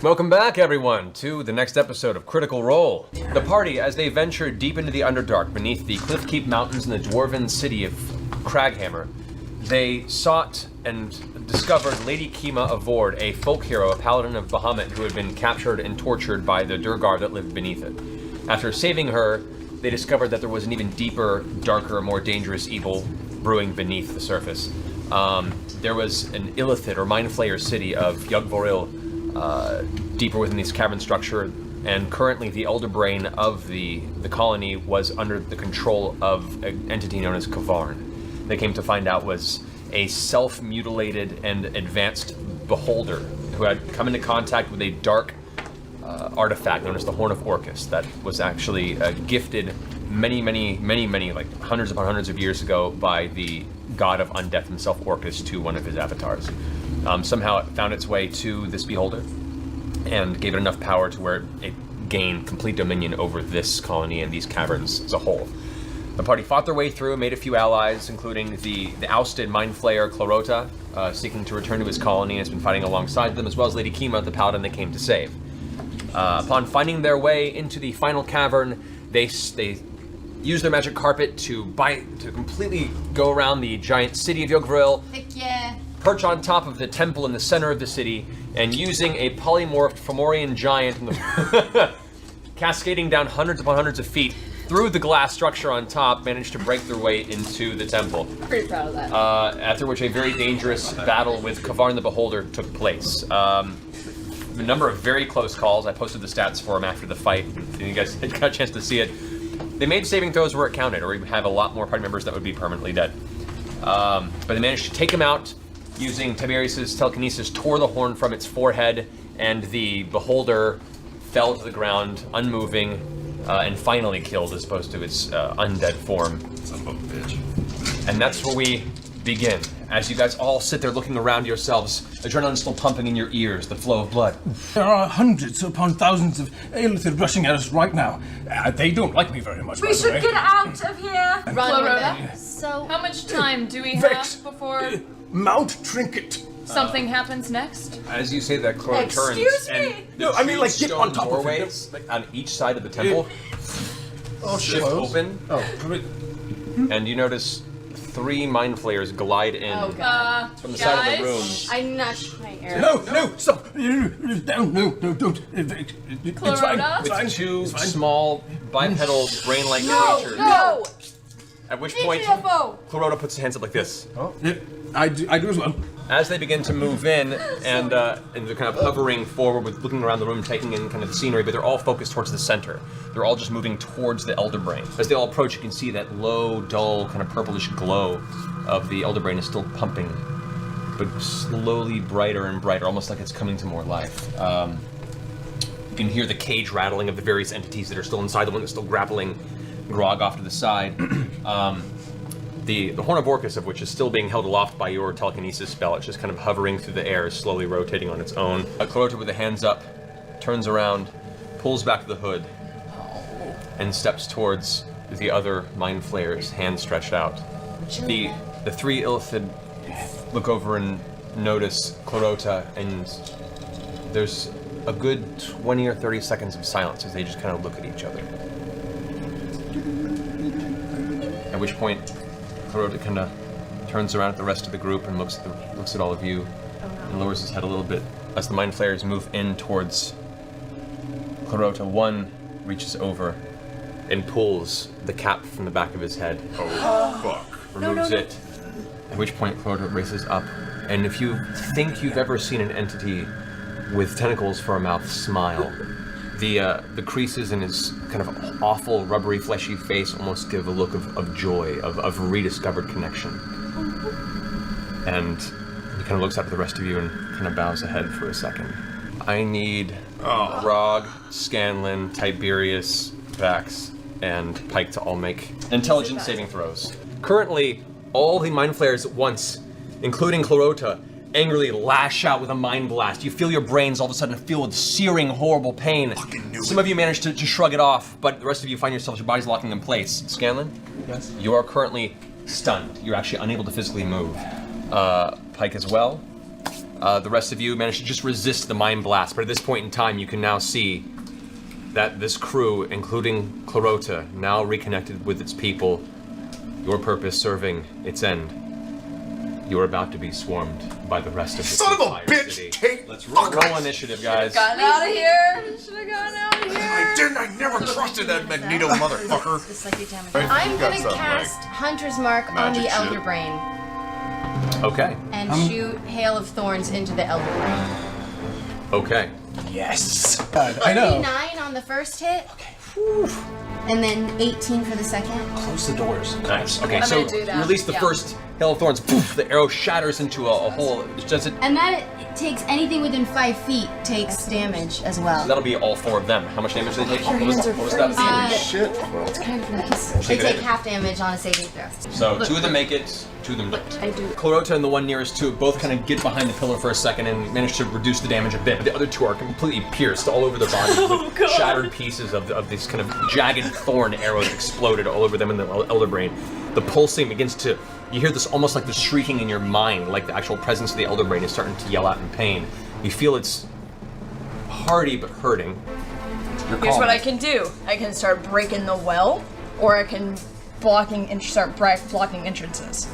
Welcome back, everyone, to the next episode of Critical Role. The party, as they ventured deep into the Underdark beneath the Cliffkeep Mountains in the dwarven city of Craghammer, they sought and discovered Lady Kima of Vord, a folk hero, a paladin of Bahamut who had been captured and tortured by the Durgar that lived beneath it. After saving her, they discovered that there was an even deeper, darker, more dangerous evil brewing beneath the surface. There was an Illithid or Mind Flayer city of Yugvoril, deeper within this cavern structure, and currently the elder brain of the colony was under the control of an entity known as Kavarn. They came to find out was a self-mutilated and advanced beholder who had come into contact with a dark artifact known as the Horn of Orcus that was actually gifted many, like hundreds upon hundreds of years ago by the god of undeath himself, Orcus, to one of his avatars. Somehow it found its way to this beholder and gave it enough power to where it gained complete dominion over this colony and these caverns as a whole. The party fought their way through, made a few allies, including the ousted Mind Flayer Clarota, seeking to return to his colony and has been fighting alongside them, as well as Lady Kima, the paladin they came to save. Upon finding their way into the final cavern, they used their magic carpet to completely go around the giant city of Yogvril. Heck yeah. Perch on top of the temple in the center of the city, and using a polymorphed Fomorian giant cascading down hundreds upon hundreds of feet through the glass structure on top, managed to break their way into the temple. Pretty proud of that. After which a very dangerous battle with Kavarn the Beholder took place. A number of very close calls. I posted the stats for them after the fight, and you guys got a chance to see it. They made saving throws where it counted, or we have a lot more party members that would be permanently dead. But they managed to take him out using Tiberius's telekinesis, tore the horn from its forehead, and the beholder fell to the ground, unmoving, and finally killed as opposed to its undead form. Son of a bitch. And that's where we begin. As you guys all sit there looking around yourselves, adrenaline still pumping in your ears, the flow of blood. There are hundreds upon thousands of Illithid rushing at us right now. They don't like me very much, We by the should way. get out of here! Rhoda. So, How much time do we Vex. have before Mount Trinket. something happens next? As you say that, Clora turns, Excuse and me? the No, I mean, two like, get on stone top of it. doorways on each side of the temple shift close. open, Oh, and you notice 3 Mind Flayers glide in oh god. from the side of the room. I nudged my arrow. no, stop. Down, no, don't. It's fine. Clarota? It's fine. With 2 It's fine. small, bipedal, brain-like creatures. No! At which point, GTFO! Clarota puts his hands up like this. Oh, yeah, I do as well. As they begin to move in, and they're kind of hovering forward, with looking around the room, taking in kind of the scenery, but they're all focused towards the center. They're all just moving towards the Elder Brain. As they all approach, you can see that low, dull, kind of purplish glow of the Elder Brain is still pumping, but slowly brighter and brighter, almost like it's coming to more life. You can hear the cage rattling of the various entities that are still inside, the one that's still grappling Grog off to the side. The Horn of Orcus, of which is still being held aloft by your telekinesis spell, it's just kind of hovering through the air, slowly rotating on its own. Clarota, with the hands up, turns around, pulls back the hood, and steps towards the other Mind Flayers, hands stretched out. The 3 Illithid look over and notice Clarota, and there's a good 20 or 30 seconds of silence as they just kind of look at each other. At which point, Clarota kind of turns around at the rest of the group and looks at all of you, and lowers his head a little bit as the Mind Flayers move in towards Clarota. One reaches over and pulls the cap from the back of his head. Oh, fuck. Removes it. At which point, Clarota races up, and if you think you've ever seen an entity with tentacles for a mouth smile, the creases in his kind of awful, rubbery, fleshy face almost give a look of joy, of rediscovered connection. And he kind of looks up at the rest of you and kind of bows ahead for a second. I need Grog, Scanlan, Tiberius, Vax, and Pike to all make intelligence saving throws. Currently, all the Mind Flayers at once, including Clarota, angrily lash out with a mind blast. You feel your brains all of a sudden fill with searing, horrible pain. Some of you manage to shrug it off, but the rest of you find yourselves, your bodies locking in place. Scanlan? Yes? You are currently stunned. You're actually unable to physically move. Pike as well. The rest of you managed to just resist the mind blast, but at this point in time, you can now see that this crew, including Clarota, now reconnected with its people, your purpose serving its end, you're about to be swarmed by the rest of the Son of a entire bitch! city. Take Let's roll initiative, guys. Gotten out of here. Should have gotten out of here. I didn't. I never trusted that Magneto motherfucker. The psychic damage. Right. I'm You got gonna some, cast Hunter's Mark on magic the shit. Elder Brain Okay. and shoot Hail of Thorns into the Elder Brain. Okay. Yes. God, I know. 39 on the first hit. And then 18 for the second. Close the doors. Nice. Okay, I'm so gonna do that, release the yeah. first Hail of Thorns. Poof, the arrow shatters into a hole. Does it? And that takes anything within 5 feet takes damage as well. That'll be all 4 of them. How much damage do they take? What was that? Shit. It's kind of nice. They Take it take in. half damage on a saving throw. So 2 of them make it, 2 of them don't. I do. Clarota and the one nearest to it both kind of get behind the pillar for a second and manage to reduce the damage a bit, but the other 2 are completely pierced all over their bodies with shattered pieces of these kind of jagged thorn arrows exploded all over them in the Elder Brain. The pulsing begins to, you hear this almost like the shrieking in your mind, like the actual presence of the Elder Brain is starting to yell out in pain. You feel it's hardy but hurting. Here's what I can do. I can start breaking the well, or I can blocking entrances.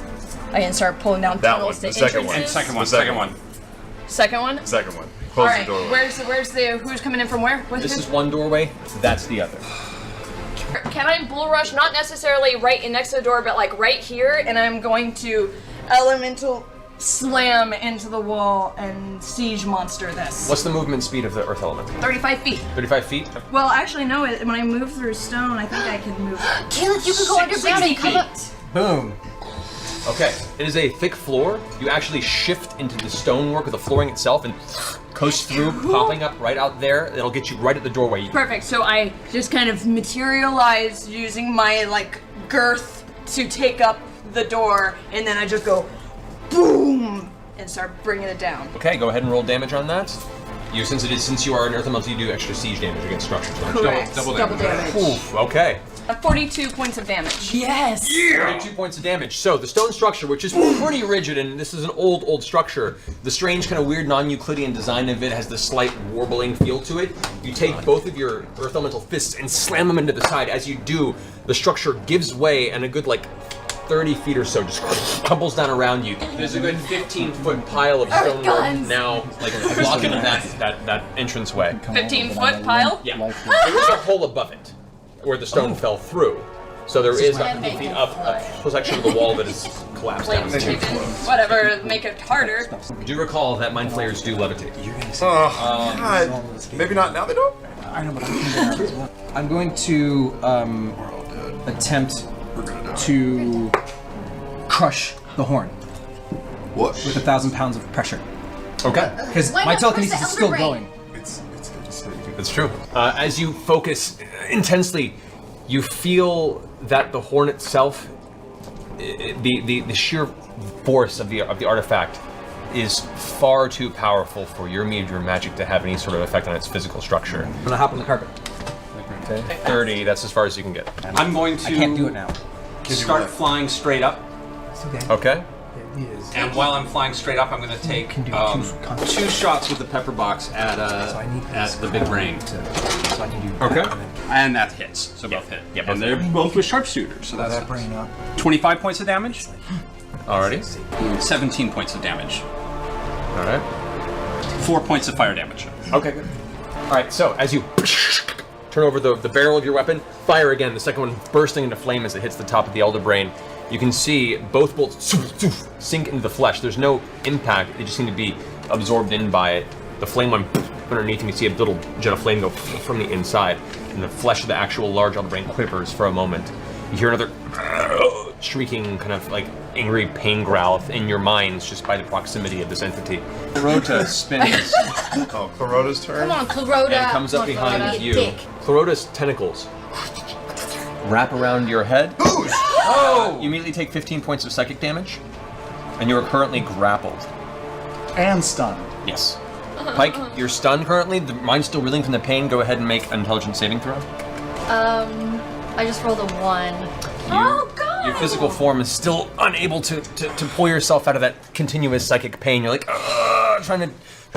I can start pulling down That tunnels one, to the second one. entrances. Second one. Second one. Second one? Second one. All Close right. the doorway. Where's the who's coming in from where? This is one doorway, that's the other. Can I bull rush? Not necessarily right in next to the door, but like right here, and I'm going to elemental slam into the wall and siege monster this. What's the movement speed of the Earth Element? 35 feet. 35 feet? Well, actually, no. When I move through stone, I think I can move. Caleb, you can go underground and come up. Boom. Okay, it is a thick floor. You actually shift into the stonework of the flooring itself and coast through, popping up right out there. It'll get you right at the doorway. Perfect. So I just kind of materialize using my like girth to take up the door, and then I just go boom and start bringing it down. Okay, go ahead and roll damage on that. Since you are an Earth Elemental, you do extra siege damage against structures. Don't you? Correct. Double damage. Oof, okay. 42 points of damage. Yes. 32 points of damage. So the stone structure, which is pretty rigid, and this is an old structure, the strange kind of weird non-Euclidean design of it has this slight warbling feel to it. You take both of your Earth Elemental fists and slam them into the side. As you do, the structure gives way, and a good 30 feet or so just crumbles down around you. There's a good 15-foot pile of stonework now blocking that entranceway. 15-foot pile? Yeah. There was a hole above it where the stone fell through. So there is about 50 feet up a section of the wall that is collapsed down. Whatever, make it harder. Do recall that mind flayers do levitate. Oh, God. Maybe not now, they don't? I know, but I'm going to attempt to crush the horn What? with 1,000 pounds of pressure. Okay. Because Why my not telekinesis press is the still Elder going. It's good to say. That's true. As you focus intensely, you feel that the horn itself, the sheer force of the artifact, is far too powerful for your magic to have any sort of effect on its physical structure. I'm gonna hop on the carpet. Okay. 30, that's as far as you can get. I'm going to I can't do it now. start flying straight up, Okay. and while I'm flying straight up, I'm going to take Can do 2 shots with the pepper box at the big brain, Okay. and that hits. So both hit. Yeah, both and they're both with sharpshooters. So that's brain up. 25 points of damage, Alrighty. 17 points of damage, Alright. 4 points of fire damage. Okay, good. Alright, so as you turn over the barrel of your weapon, fire again, the second one bursting into flame as it hits the top of the Elder Brain. You can see both bolts sink into the flesh. There's no impact, they just seem to be absorbed in by it. The flame one underneath, you can see a little jet of flame go from the inside, and the flesh of the actual large Elder Brain quivers for a moment. You hear another shrieking, kind of angry pain growl in your minds just by the proximity of this entity. Clarota spins Oh, Clarota's turn? Come on, Clarota. and comes up Come on, behind Clarota. you. Dick. Clarota's tentacles wrap around your head. Oh! You immediately take 15 points of psychic damage, and you are currently grappled. And stunned. Yes. Pike, you're stunned currently. The mind's still reeling from the pain. Go ahead and make an intelligence saving throw. I just rolled a 1. Oh god! Your physical form is still unable to pull yourself out of that continuous psychic pain. You're like, trying to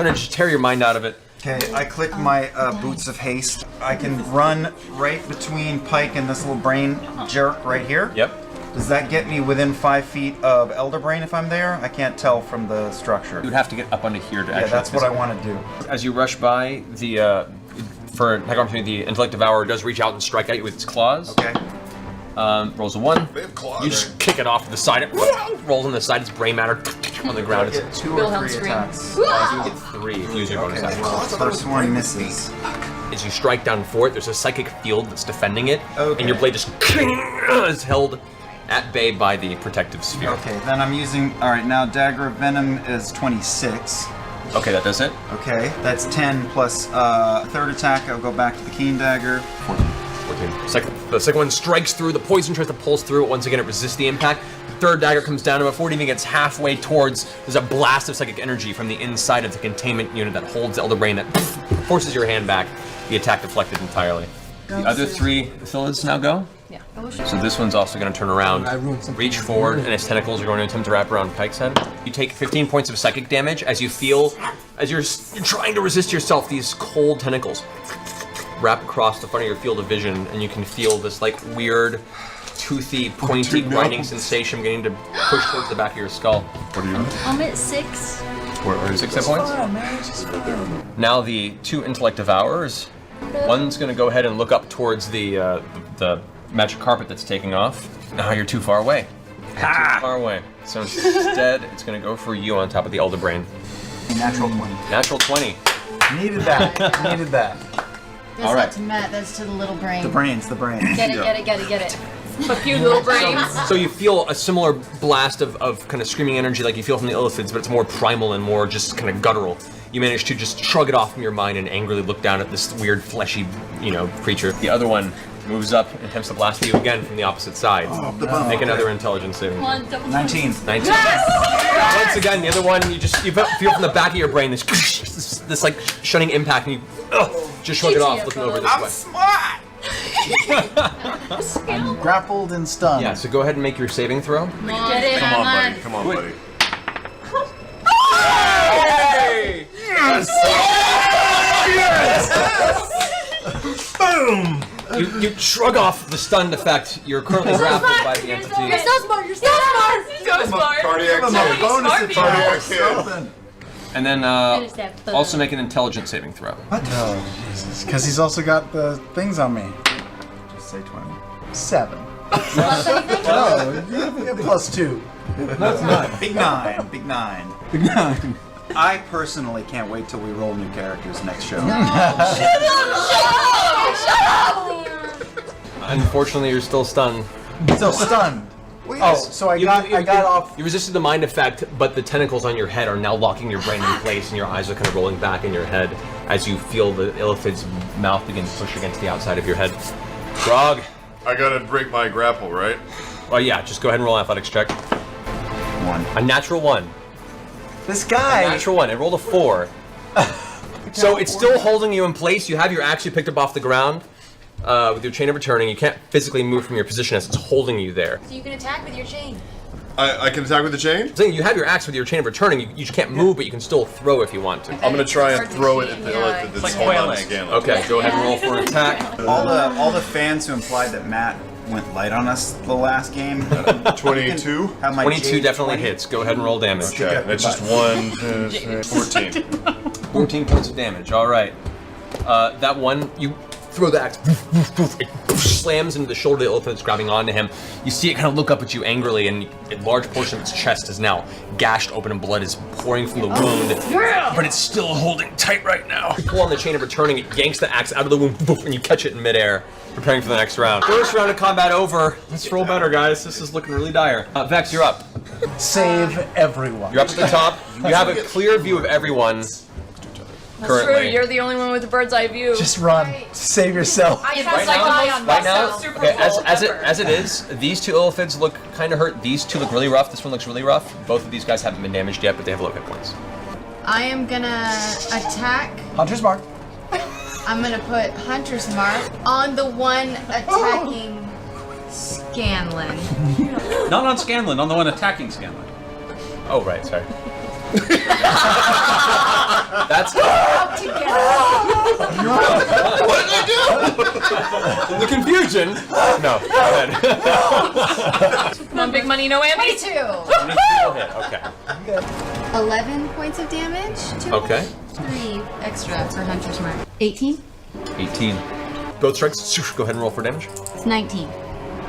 just tear your mind out of it. Okay, I click my Boots of Haste. I can run right between Pike and this little brain jerk right here. Yep. Does that get me within 5 feet of Elder Brain if I'm there? I can't tell from the structure. You'd have to get up onto here to actually. Yeah, that's what I want to do. As you rush by, for attack opportunity, the Intellect Devourer does reach out and strike at you with its claws. Okay. Rolls a 1. They have claws. You just kick it off to the side. It rolls on the side. Its brain matter on the ground. I It's get 2 or Wilhelm 3 scream. attacks. you get 3 if you use your bonus Okay, action. well, first one misses. As you strike down for it, there's a psychic field that's defending it, Okay. and your blade just is held at bay by the protective sphere. Okay, then I'm using. All right, now Dagger of Venom is 26. Okay, that does it. Okay, that's 10 plus third attack. I'll go back to the Keen Dagger. 14. The second one strikes through. The poison tries to pulse through it. Once again, it resists the impact. The third dagger comes down before it even gets halfway towards. There's a blast of psychic energy from the inside of the containment unit that holds Elder Brain that forces your hand back. The attack deflected entirely. The other 3 Philids now go. Yeah. So this one's also going to turn around, reach forward, and its tentacles are going to attempt to wrap around Pike's head. You take 15 points of psychic damage as you feel, as you're trying to resist yourself, these cold tentacles wrap across the front of your field of vision, and you can feel this like weird, toothy, pointy, grinding sensation beginning to push towards the back of your skull. What are you doing? I'm at 6. Where is 6 it? hit points. Now the 2 Intellect Devourers. One's going to go ahead and look up towards the magic carpet that's taking off. Now you're too far away. Too far away. So instead, it's going to go for you on top of the Elder Brain. Natural 20. Natural 20. Needed that. Needed that. That's All right. not to Matt, that's to the little brain. The brains. The brains. Get it. A few little brains. So you feel a similar blast of kind of screaming energy like you feel from the Illithids, but it's more primal and more just kind of guttural. You manage to just shrug it off from your mind and angrily look down at this weird, fleshy, creature. The other one moves up and attempts to blast at you again from the opposite side. Make another intelligence saving. 19. 19. Once again, the other one, you feel from the back of your brain this like shunning impact, and you just shrug it off, looking over this way. Smart! I'm grappled and stunned. Yeah, so go ahead and make your saving throw. Get it, Come on, buddy. Come on, buddy. Hey! Boom! You shrug off the stunned effect. You're currently grappled by the entity. You're so smart. So smart. Cardiac Bonus save. smart people. Cardiac save. And then Finish that book. also make an intelligence saving throw. Oh, Jesus. Because he's also got the things on me. Just say 20. 7. Plus anything? Oh, yeah, plus 2. That's 9. Big 9. Big 9. Big 9. I personally can't wait till we roll new characters next show. Unfortunately, you're still stunned. Still stunned. Oh, so I got off. You resisted the mind effect, but the tentacles on your head are now locking your brain in place, and your eyes are kind of rolling back in your head as you feel the Illithid's mouth begin to push against the outside of your head. Grog. I gotta break my grapple, right? Oh yeah, just go ahead and roll an athletics check. 1. A natural 1. This guy. Natural 1. It rolled a 4. So it's still holding you in place. You have your axe you picked up off the ground with your chain of returning. You can't physically move from your position as it's holding you there. So you can attack with your chain. I can attack with the chain? So you have your axe with your chain of returning. You just can't move, but you can still throw if you want to. I'm gonna try and throw it at the Illithid that's like holding whale on to eggs. Scanlan. Okay, go ahead and roll for an attack. All the fans who implied that Matt went light on us the last game. 22? Have my 22 Jade definitely 20. hits. Go ahead and roll damage. Okay, that's just 1, 14. 14 points of damage. All right. That one, you throw the axe. It slams into the shoulder of the elephant that's grabbing onto him. You see it kind of look up at you angrily, and a large portion of its chest is now gashed open, and blood is pouring from the wound. But it's still holding tight right now. You pull on the chain of returning, it yanks the axe out of the wound, and you catch it in midair, preparing for the next round. First round of combat over. Let's roll better, guys. This is looking really dire. Vex, you're up. Save everyone. You're up at the top. You have a clear view of everyone. That's true. Currently. You're the only one with a bird's eye view. Just run. Save yourself. I Right cast like now, eye on right myself. now, okay, as it is, these two Illithids look kind of hurt. These two look really rough. This one looks really rough. Both of these guys haven't been damaged yet, but they have low hit points. I am gonna attack. Hunter's mark. I'm gonna put Hunter's Mark on the one attacking Scanlan. Not on Scanlan, on the one attacking Scanlan. Oh, right, sorry. That's Out together. What did I the confusion. No, go ahead. Come on, big money, no whammies. 22. Okay. 11 points of damage. Okay. 3 extra for Hunter's Mark. 18. 18. Both strikes. Go ahead and roll for damage. It's 19.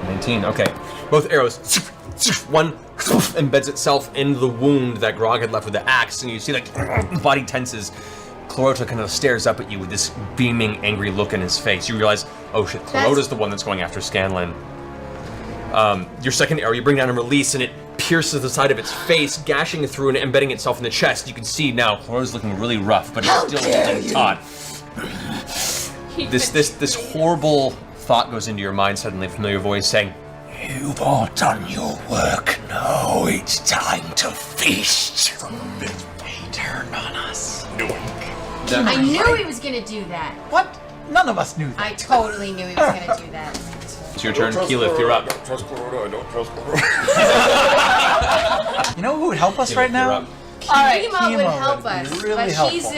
19. Okay. Both arrows. One embeds itself into the wound that Grog had left with the axe, and you see like the body tenses. Clarota kind of stares up at you with this beaming, angry look in his face. You realize, oh shit, Clarota's the one that's going after Scanlan. Your second arrow, you bring down and release, and it pierces the side of its face, gashing it through and embedding itself in the chest. You can see now Clarota's looking really rough, but it's still taut. This horrible thought goes into your mind suddenly, a familiar voice saying, You've all done your work. Now it's time to feast. He turned on us. I knew he was gonna do that. What? None of us knew that. I totally knew he was gonna do that. it's your turn, Keyleth, you're up. Don't trust Clarota. I don't trust Clarota. You know who would help us right You're now? up. Kima would Kima help would be us, really but helpful. she's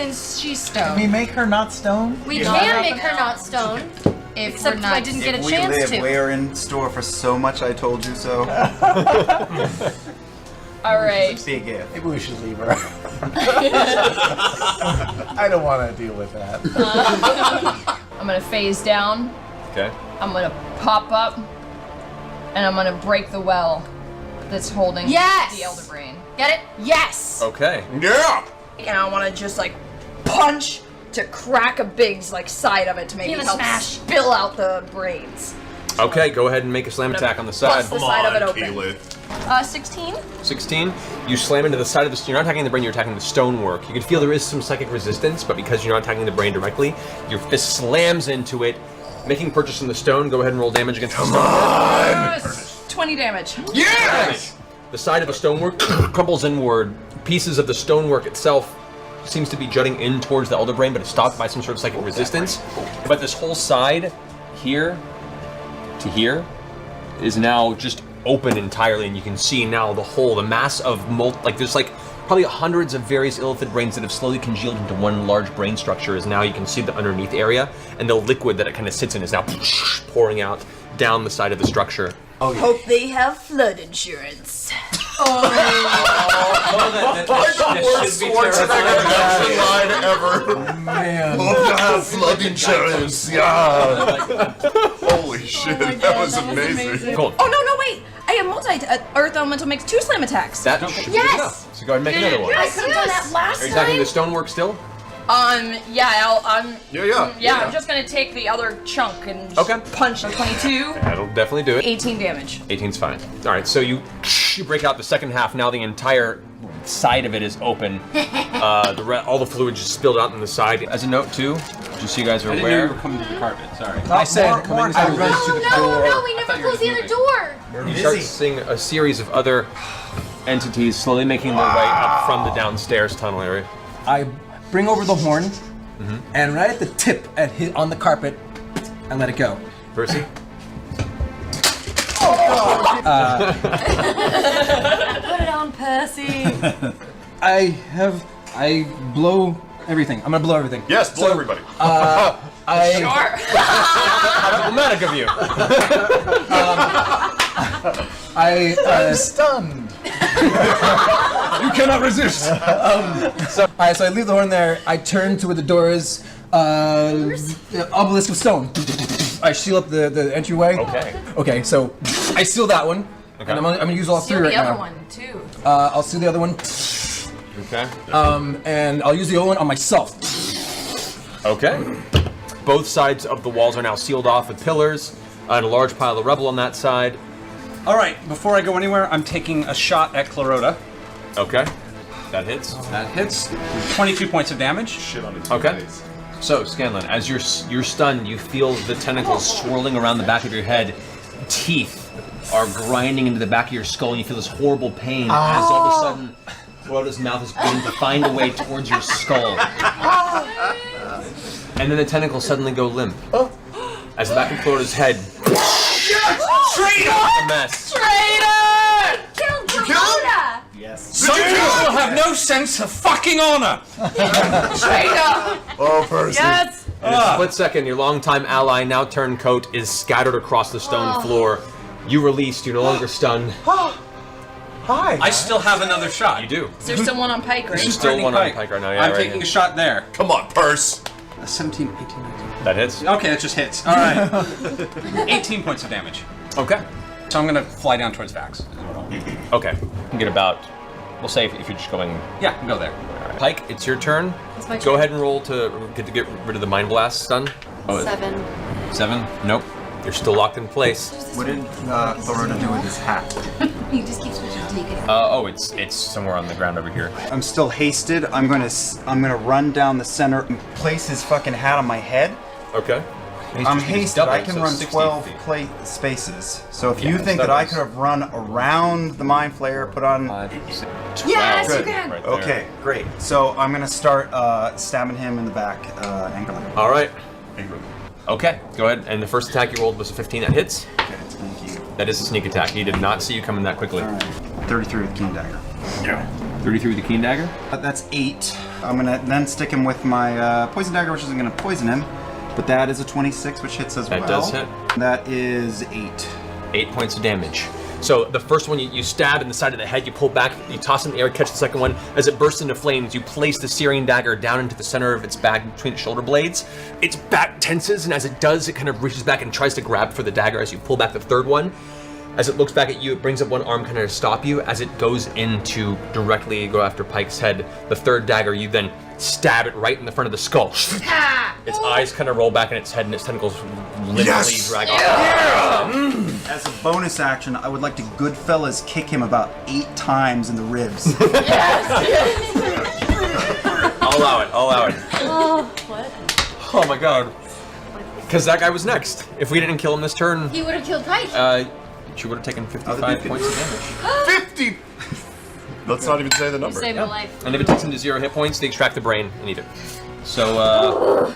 Can we stoned. make her not stone? We can make her not stoned if Except we're if not. I didn't get a If we chance live, to. we're in store for so much. I told you so. All right. Big if. Maybe we should leave her. I don't want to deal with that. I'm gonna phase down. Okay. I'm gonna pop up, and I'm gonna break the well that's holding Yes! the Elder Brain. Get it? Yes. Okay. Yeah! And I want to just like punch to crack a big like side of it to maybe Give a help smash. spill out the brains. Okay, go ahead and make a slam attack on the side. Bust the side of it open. Keyleth. 16. 16. You slam into the side of the. You're not attacking the brain. You're attacking the stonework. You can feel there is some psychic resistance, but because you're not attacking the brain directly, your fist slams into it, making purchase on the stone. Go ahead and roll damage against the stonework. 20 damage. Yes! The side of the stonework crumbles inward. Pieces of the stonework itself seems to be jutting in towards the Elder Brain, but it's stopped by some sort of psychic resistance. But this whole side, here to here, is now just open entirely, and you can see now the whole, the mass of there's like probably hundreds of various illithid brains that have slowly congealed into one large brain structure. Is now you can see the underneath area, and the liquid that it kind of sits in is now pouring out down the side of the structure. Hope they have flood insurance. Worst Schwarzenegger line ever. Man. Flood insurance, yeah. Holy shit, that was amazing. Cool. Oh no, wait! I have multi-earth elemental makes 2 slam attacks. That should be Yes! enough. So go ahead and make another one. I could have done that last Are you attacking time. the stonework still? Yeah, Yeah. I'm just gonna take the other chunk and just Okay. punch the 22. That'll definitely do it. 18 damage. 18's fine. All right, so you break out the second half. Now the entire side of it is open. All the fluid just spilled out on the side. As a note too, just so you guys are I didn't know you aware, were coming to the carpet. Sorry. I said, I run to the Oh door. no, we never closed the other door. you start seeing a series of other entities slowly making their way up from the downstairs tunnel area. I bring over the horn, and right at the tip, on the carpet, I let it go. Percy? Put it on, Percy. I blow everything. I'm gonna blow everything. Yes, blow everybody. How diplomatic of you. I'm stunned. You cannot resist. So I leave the horn there. I turn to where the door is. The obelisk of stone. I seal up the entryway. Okay. Okay. So I seal that one. Okay. And I'm gonna use all Seal three right the other now. one too. I'll seal the other one. Okay. And I'll use the other one on myself. Okay. Both sides of the walls are now sealed off with pillars, and a large pile of rubble on that side. All right, before I go anywhere, I'm taking a shot at Clarota. Okay. That hits. That hits. 22 points of damage. Shit on its Okay. face. So, Scanlan, as you're stunned, you feel the tentacles swirling around the back of your head. Teeth are grinding into the back of your skull, and you feel this horrible pain as all of a sudden, Clarota's mouth is beginning to find a way towards your skull. And then the tentacles suddenly go limp. As the back of Clarota's head, a mess. Kill Clarota. Yes. Some people have no sense of fucking honor. Oh, Percy. Yes. In a split second, your longtime ally, now turncoat, is scattered across the stone floor. You released, you're no longer stunned. Hi. I still have another shot. You do. Is there still one on Pike, right? There's still one on Pike right now, yeah. I'm right taking here. a shot there. Come on, Purse. 17, 18, 19. That hits. Okay, that just hits. All right. 18 points of damage. Okay. So I'm gonna fly down towards Vax. Okay. You can get about, we'll say if you're just going. Yeah, go there. Pike, it's your turn. It's my Go turn. ahead and roll to get rid of the Mind Blast stun. 7. 7? Nope. You're still locked in place. What did Thorota do with his hat? He just keeps switching to take it. It's somewhere on the ground over here. I'm still hasted. I'm gonna run down the center and place his fucking hat on my head. Okay. I'm hasted. I can run 12 feet. plate spaces. So if Yeah, you think that that I was- could have run around the Mind Flayer, put on. 5, 6, Yes, 12. you can. Right there. Okay, great. So I'm gonna start stabbing him in the back, angrily. All right. Okay, go ahead. And the first attack you rolled was a 15. That hits. Okay, thank you. That is a sneak attack. He did not see you coming that quickly. All right, 33 with Keen Dagger. 33 with the keen dagger. That's 8. I'm gonna then stick him with my Poison Dagger, which isn't gonna poison him. But that is a 26, which hits as well. That does hit. That is 8. 8 points of damage. So the first one you stab in the side of the head, you pull back, you toss it in the air, catch the second one. As it bursts into flames, you place the searing dagger down into the center of its back between its shoulder blades. Its back tenses, and as it does, it kind of reaches back and tries to grab for the dagger as you pull back the third one. As it looks back at you, it brings up one arm kind of to stop you. As it goes in to directly go after Pike's head, the third dagger, you then stab it right in the front of the skull. Its eyes kind of roll back in its head and its tentacles limply drag off. As a bonus action, I would like to Goodfellas kick him about 8 times in the ribs. I'll allow it, I'll allow it. Oh, what? Oh my god. Because that guy was next. If we didn't kill him this turn, He would have killed Pike. she would have taken 55 points of damage. 50! Let's not even say the number. Saved my life. And if it takes him to 0 hit points, they extract the brain and eat it. So,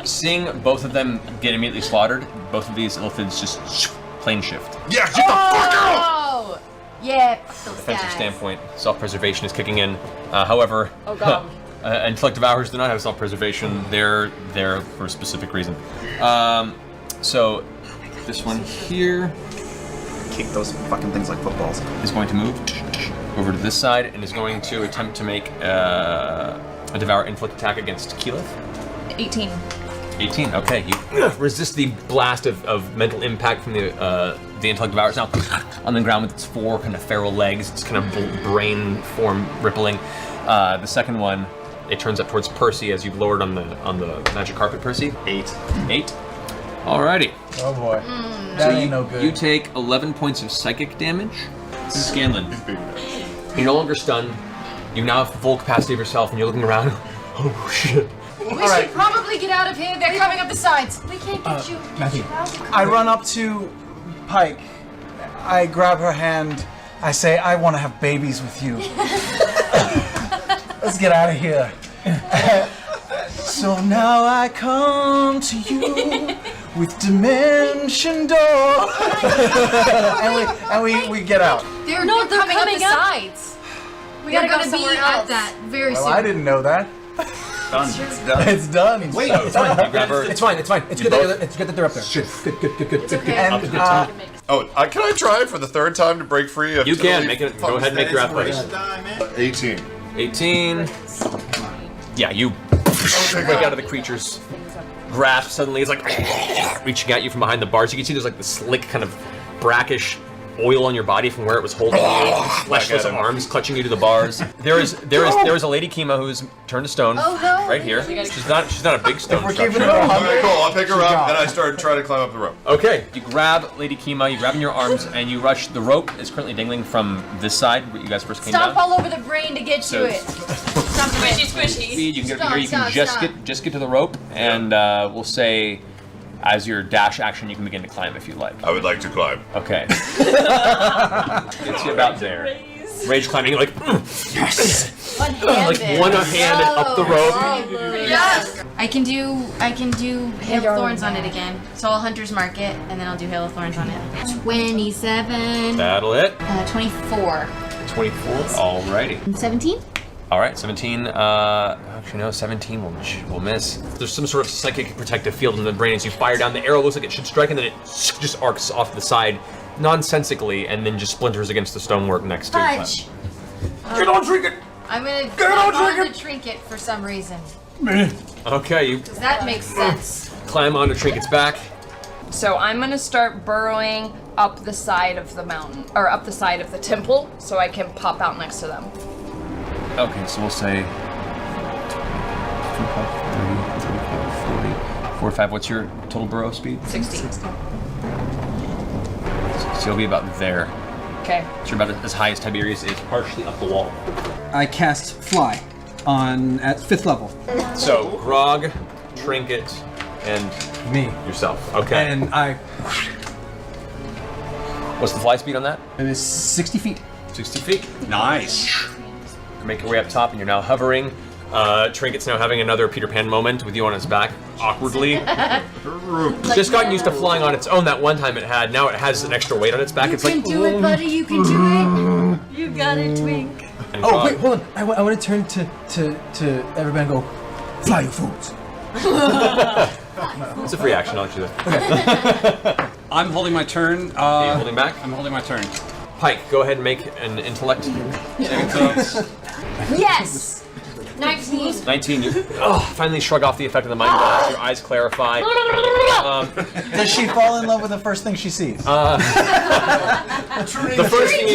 seeing both of them get immediately slaughtered, both of these illithids just plane shift. Yeah, get the fuck out! Oh! Yeah, fuck those Defensive guys. standpoint, self-preservation is kicking in. However, Oh, God. intellect devourers do not have self-preservation. They're there for a specific reason. So, this one here Kick those fucking things like footballs. is going to move over to this side and is going to attempt to make a devour inflict attack against Keyleth. 18. 18. Okay, you resist the blast of mental impact from the intellect devour. It's now on the ground with its 4 kind of feral legs. It's kind of brain form rippling. The second one, it turns up towards Percy as you've lowered on the magic carpet. Percy. 8. Alrighty. Oh boy. So That ain't no good. you take 11 points of psychic damage. Scanlan, He's being nice. you're no longer stunned. You now have full capacity of yourself, and you're looking around. Oh shit. We should probably get out of here. They're coming up the sides. We can't get you. Matthew. I run up to Pike. I grab her hand. I say, I want to have babies with you. Let's get out of here. So now I come to you with Dimension Door. and we get out. They're No, they're coming up the coming up. sides. We gotta We're go gonna somewhere be else. at that very Well, soon. I didn't know that. Done. It's done. It's done. Wait, it's fine. You grab her. It's fine. It's fine. It's good. It's good that they're up there. Good. okay. And Oh, can I try for the 3rd time to break free of You can Tilly make it. Go Funk's ahead and make your athletics. 18. 18. Yeah, you break out of the creature's grasp. Suddenly, it's like reaching at you from behind the bars. You can see there's like the slick kind of brackish oil on your body from where it was holding you. Fleshless at him. arms clutching you to the bars. There is a lady Kima who's turned to stone. Oh, no. Right here. She's not a big stone we're structure. keeping it on. Okay, cool. I'll pick her up and I start trying to climb up the rope. Okay, you grab Lady Kima, you grab in your arms, and you rush. The rope is currently dangling from this side, where you guys first came Stomp down. all over the brain to get So- to it. Squishy, squishy. Speed, you can get Stop, here. You can stop, stop. just get to the rope, and we'll say, as your dash action, you can begin to climb if you like. I would like to climb. Okay. Gets you about there. Rage climbing, you're like, yes, One-handed. like one hand up the rope. Yes! I can do Hail of Thorns on it again. So I'll Hunter's Mark it, and then I'll do Hail of Thorns on it. 27. That'll hit. 24. 24. Alrighty. 17? All right, 17. Actually, no, 17 will miss. There's some sort of psychic protective field in the brain as you fire down. The arrow looks like it should strike, and then it just arcs off to the side, nonsensically, and then just splinters against the stonework next to it. Fudge. Get on, trinket! I'm gonna climb on the trinket for some reason. Okay, you Does that make sense? climb onto Trinket's back. So I'm gonna start burrowing up the side of the mountain, or up the side of the temple, so I can pop out next to them. Okay, so we'll say 45. What's your total burrow speed? 60. So you'll be about there. Okay. So you're about as high as Tiberius is, partially up the wall. I cast Fly at 5th level. So Grog, Trinket, and Me. yourself. Okay. And I. What's the fly speed on that? It is 60 feet. 60 feet. Nice. Make your way up top, and you're now hovering. Trinket's now having another Peter Pan moment with you on its back, awkwardly. Just gotten used to flying on its own that one time it had. Now it has an extra weight on its back. You It's can like. do it, buddy. You can do it. You got it, Twink. And Oh, Grog- wait, hold on. I want to turn to everybody and go, fly, you fools. It's a free action, I'll let you do that. I'm holding my turn. Are you holding back? I'm holding my turn. Pike, go ahead and make an intellect. Yes. 19. 19. You finally shrug off the effect of the mind blast. Your eyes clarify. Does she fall in love with the first thing she sees? The first thing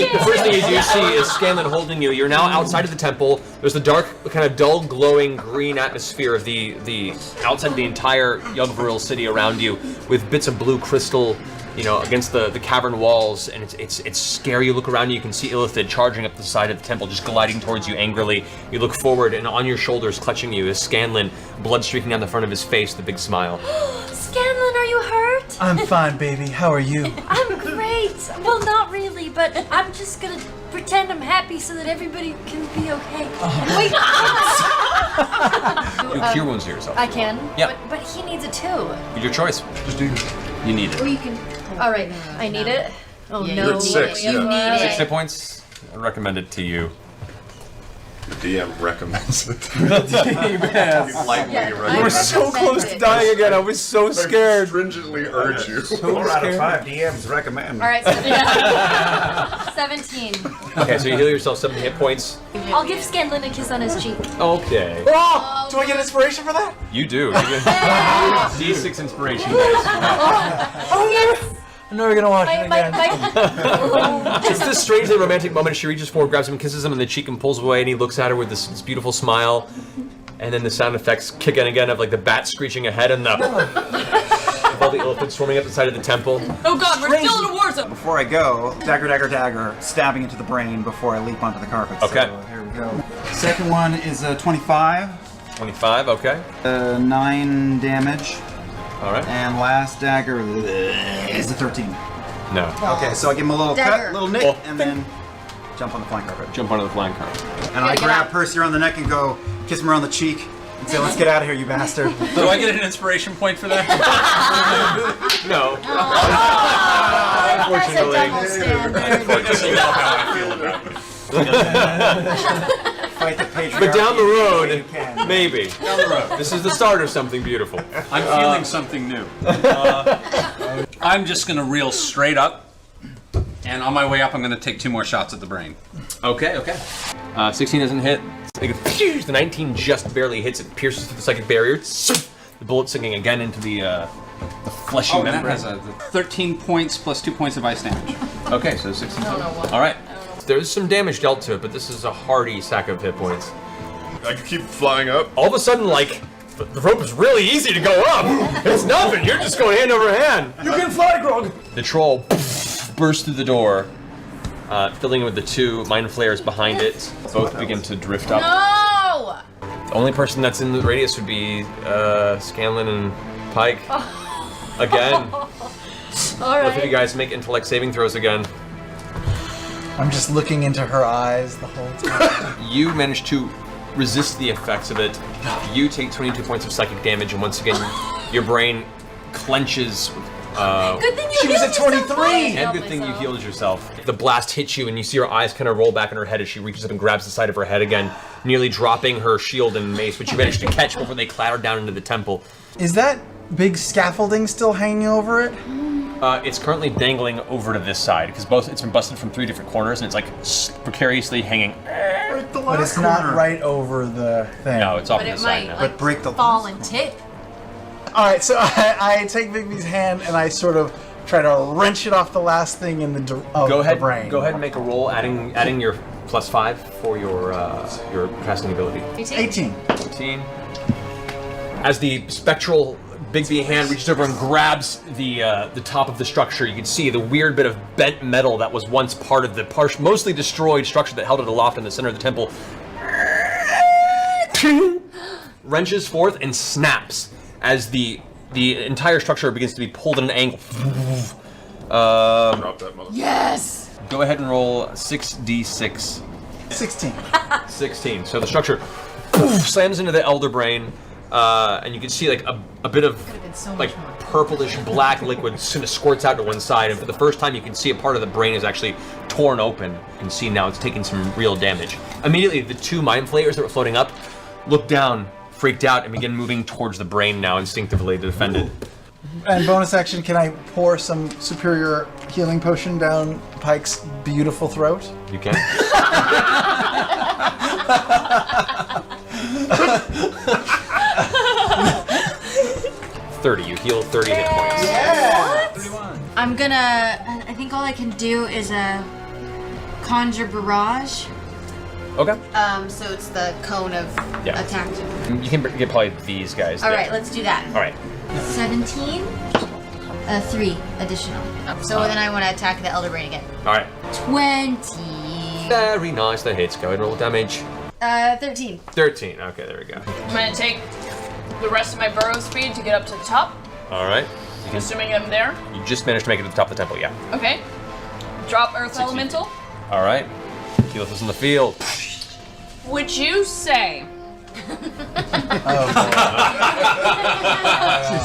you do see is Scanlan holding you. You're now outside of the temple. There's the dark, kind of dull, glowing green atmosphere of the outside of the entire Yugvril city around you, with bits of blue crystal, against the cavern walls, and it's scary. You look around, you can see Illithid charging up the side of the temple, just gliding towards you angrily. You look forward, and on your shoulders, clutching you, is Scanlan, blood streaking down the front of his face, the big smile. Scanlan, are you hurt? I'm fine, baby. How are you? I'm great. Well, not really, but I'm just gonna pretend I'm happy so that everybody can be okay. Wait. You cure wounds to yourself. I can. Yeah. But he needs it too. Your choice. Just do. You need Or it. you can. All right. I need it. Oh Yeah, no. You're at 6, You yeah. need 6 it. hit points. I recommend it to you. The DM recommends it. Yes, Lightly I recommends so close to dying again. I was so scared. Stringently urge you. 4 out of 5 DMs recommend. All right. 17. Okay, so you heal yourself 7 hit points. I'll give Scanlan a kiss on his cheek. Okay. Oh, do I get inspiration for that? You do. You get D6 inspiration dice. Oh yes. I'm never gonna watch it My. again. It's this strangely romantic moment. She reaches forward, grabs him, kisses him on the cheek, and pulls away. And he looks at her with this beautiful smile. And then the sound effects kick in again of like the bat screeching ahead and the of all the elephants swarming up the side of the temple. Oh god, we're still in a war zone! Before I go, dagger, dagger, dagger, stabbing into the brain before I leap onto the carpet. Okay. So here we go. Second one is 25, 25. Okay. 9 damage, All right. and last dagger is a 13. No. Okay, so I give him a little Dagger. cut, little nick, Oh. and then jump on the flying carpet. Jump onto the flying car. And I get grab out. Percy around the neck and go kiss him around the cheek and say, "Let's get out of here, you bastard." Do I get an inspiration point for that? No. That's a double standard. Just you know how I feel about it. Fight the patriarchy. But down the road, you can. maybe. Down the road. This is the start of something beautiful. I'm feeling something new. I'm just gonna reel straight up, and on my way up, I'm gonna take 2 more shots at the brain. Okay, okay. 16 doesn't hit. The 19 just barely hits it, pierces through the psychic barrier. The bullet sinking again into the fleshy Oh, that membrane. has a 13 points plus 2 points of ice damage. Okay, so 16. I don't know what. All right. There's some damage dealt to it, but this is a hearty sack of hit points. I can keep flying up. All of a sudden, like, the rope is really easy to go up. It's nothing. You're just going hand over hand. You can fly, Grog. The troll bursts through the door, filling it with the 2 mind flares behind it. Both begin to drift up. No! The only person that's in the radius would be Scanlan and Pike. Again. All Both of you right. guys make intellect saving throws again. I'm just looking into her eyes the whole time. You manage to resist the effects of it. You take 22 points of psychic damage, and once again, your brain clenches with Good thing you She was healed at 23. yourself. And good thing you healed yourself. The blast hits you, and you see her eyes kind of roll back in her head as she reaches up and grabs the side of her head again, nearly dropping her shield and mace, which you managed to catch before they clattered down into the temple. Is that big scaffolding still hanging over it? It's currently dangling over to this side because it's been busted from 3 different corners, and it's like precariously hanging. But it's not right over the thing. No, it's off But to it the side might now. like But break the fall and tip. All right, so I take Bigby's hand and I sort of try to wrench it off the last thing in the Go ahead. the brain. Go ahead and make a roll, adding your +5 for your casting ability. 18. 18. As the spectral Bigby hand reaches over and grabs the top of the structure, you can see the weird bit of bent metal that was once part of the mostly destroyed structure that held it aloft in the center of the temple. Wrenches forth and snaps as the entire structure begins to be pulled at an angle. Drop that motherfucker. Yes! Go ahead and roll 6d6. 16. 16. So the structure slams into the elder brain, and you can see like a bit of like purplish black liquid sort of squirts out to one side, and for the first time you can see a part of the brain is actually torn open. You can see now it's taking some real damage. Immediately the 2 mind flayers that were floating up look down, freaked out, and begin moving towards the brain now instinctively to defend it. And bonus action, can I pour some superior healing potion down Pike's beautiful throat? You can. You heal 30 hit points. I'm gonna. I think all I can do is conjure barrage. Okay. So it's the cone of Yeah. attack. You can get probably these guys. All there. right, let's do that. All right. 17. 3 additional. So then I want to attack the Elder Brain again. All right. 20. Very nice. That hits. Go ahead and roll damage. 13. 13. Okay, there we go. I'm gonna take the rest of my burrow speed to get up to the top, All right. assuming I'm there. You just managed to make it to the top of the temple, yeah. Okay. Drop Earth Elemental. All right. Keyleth is in the field. Would you say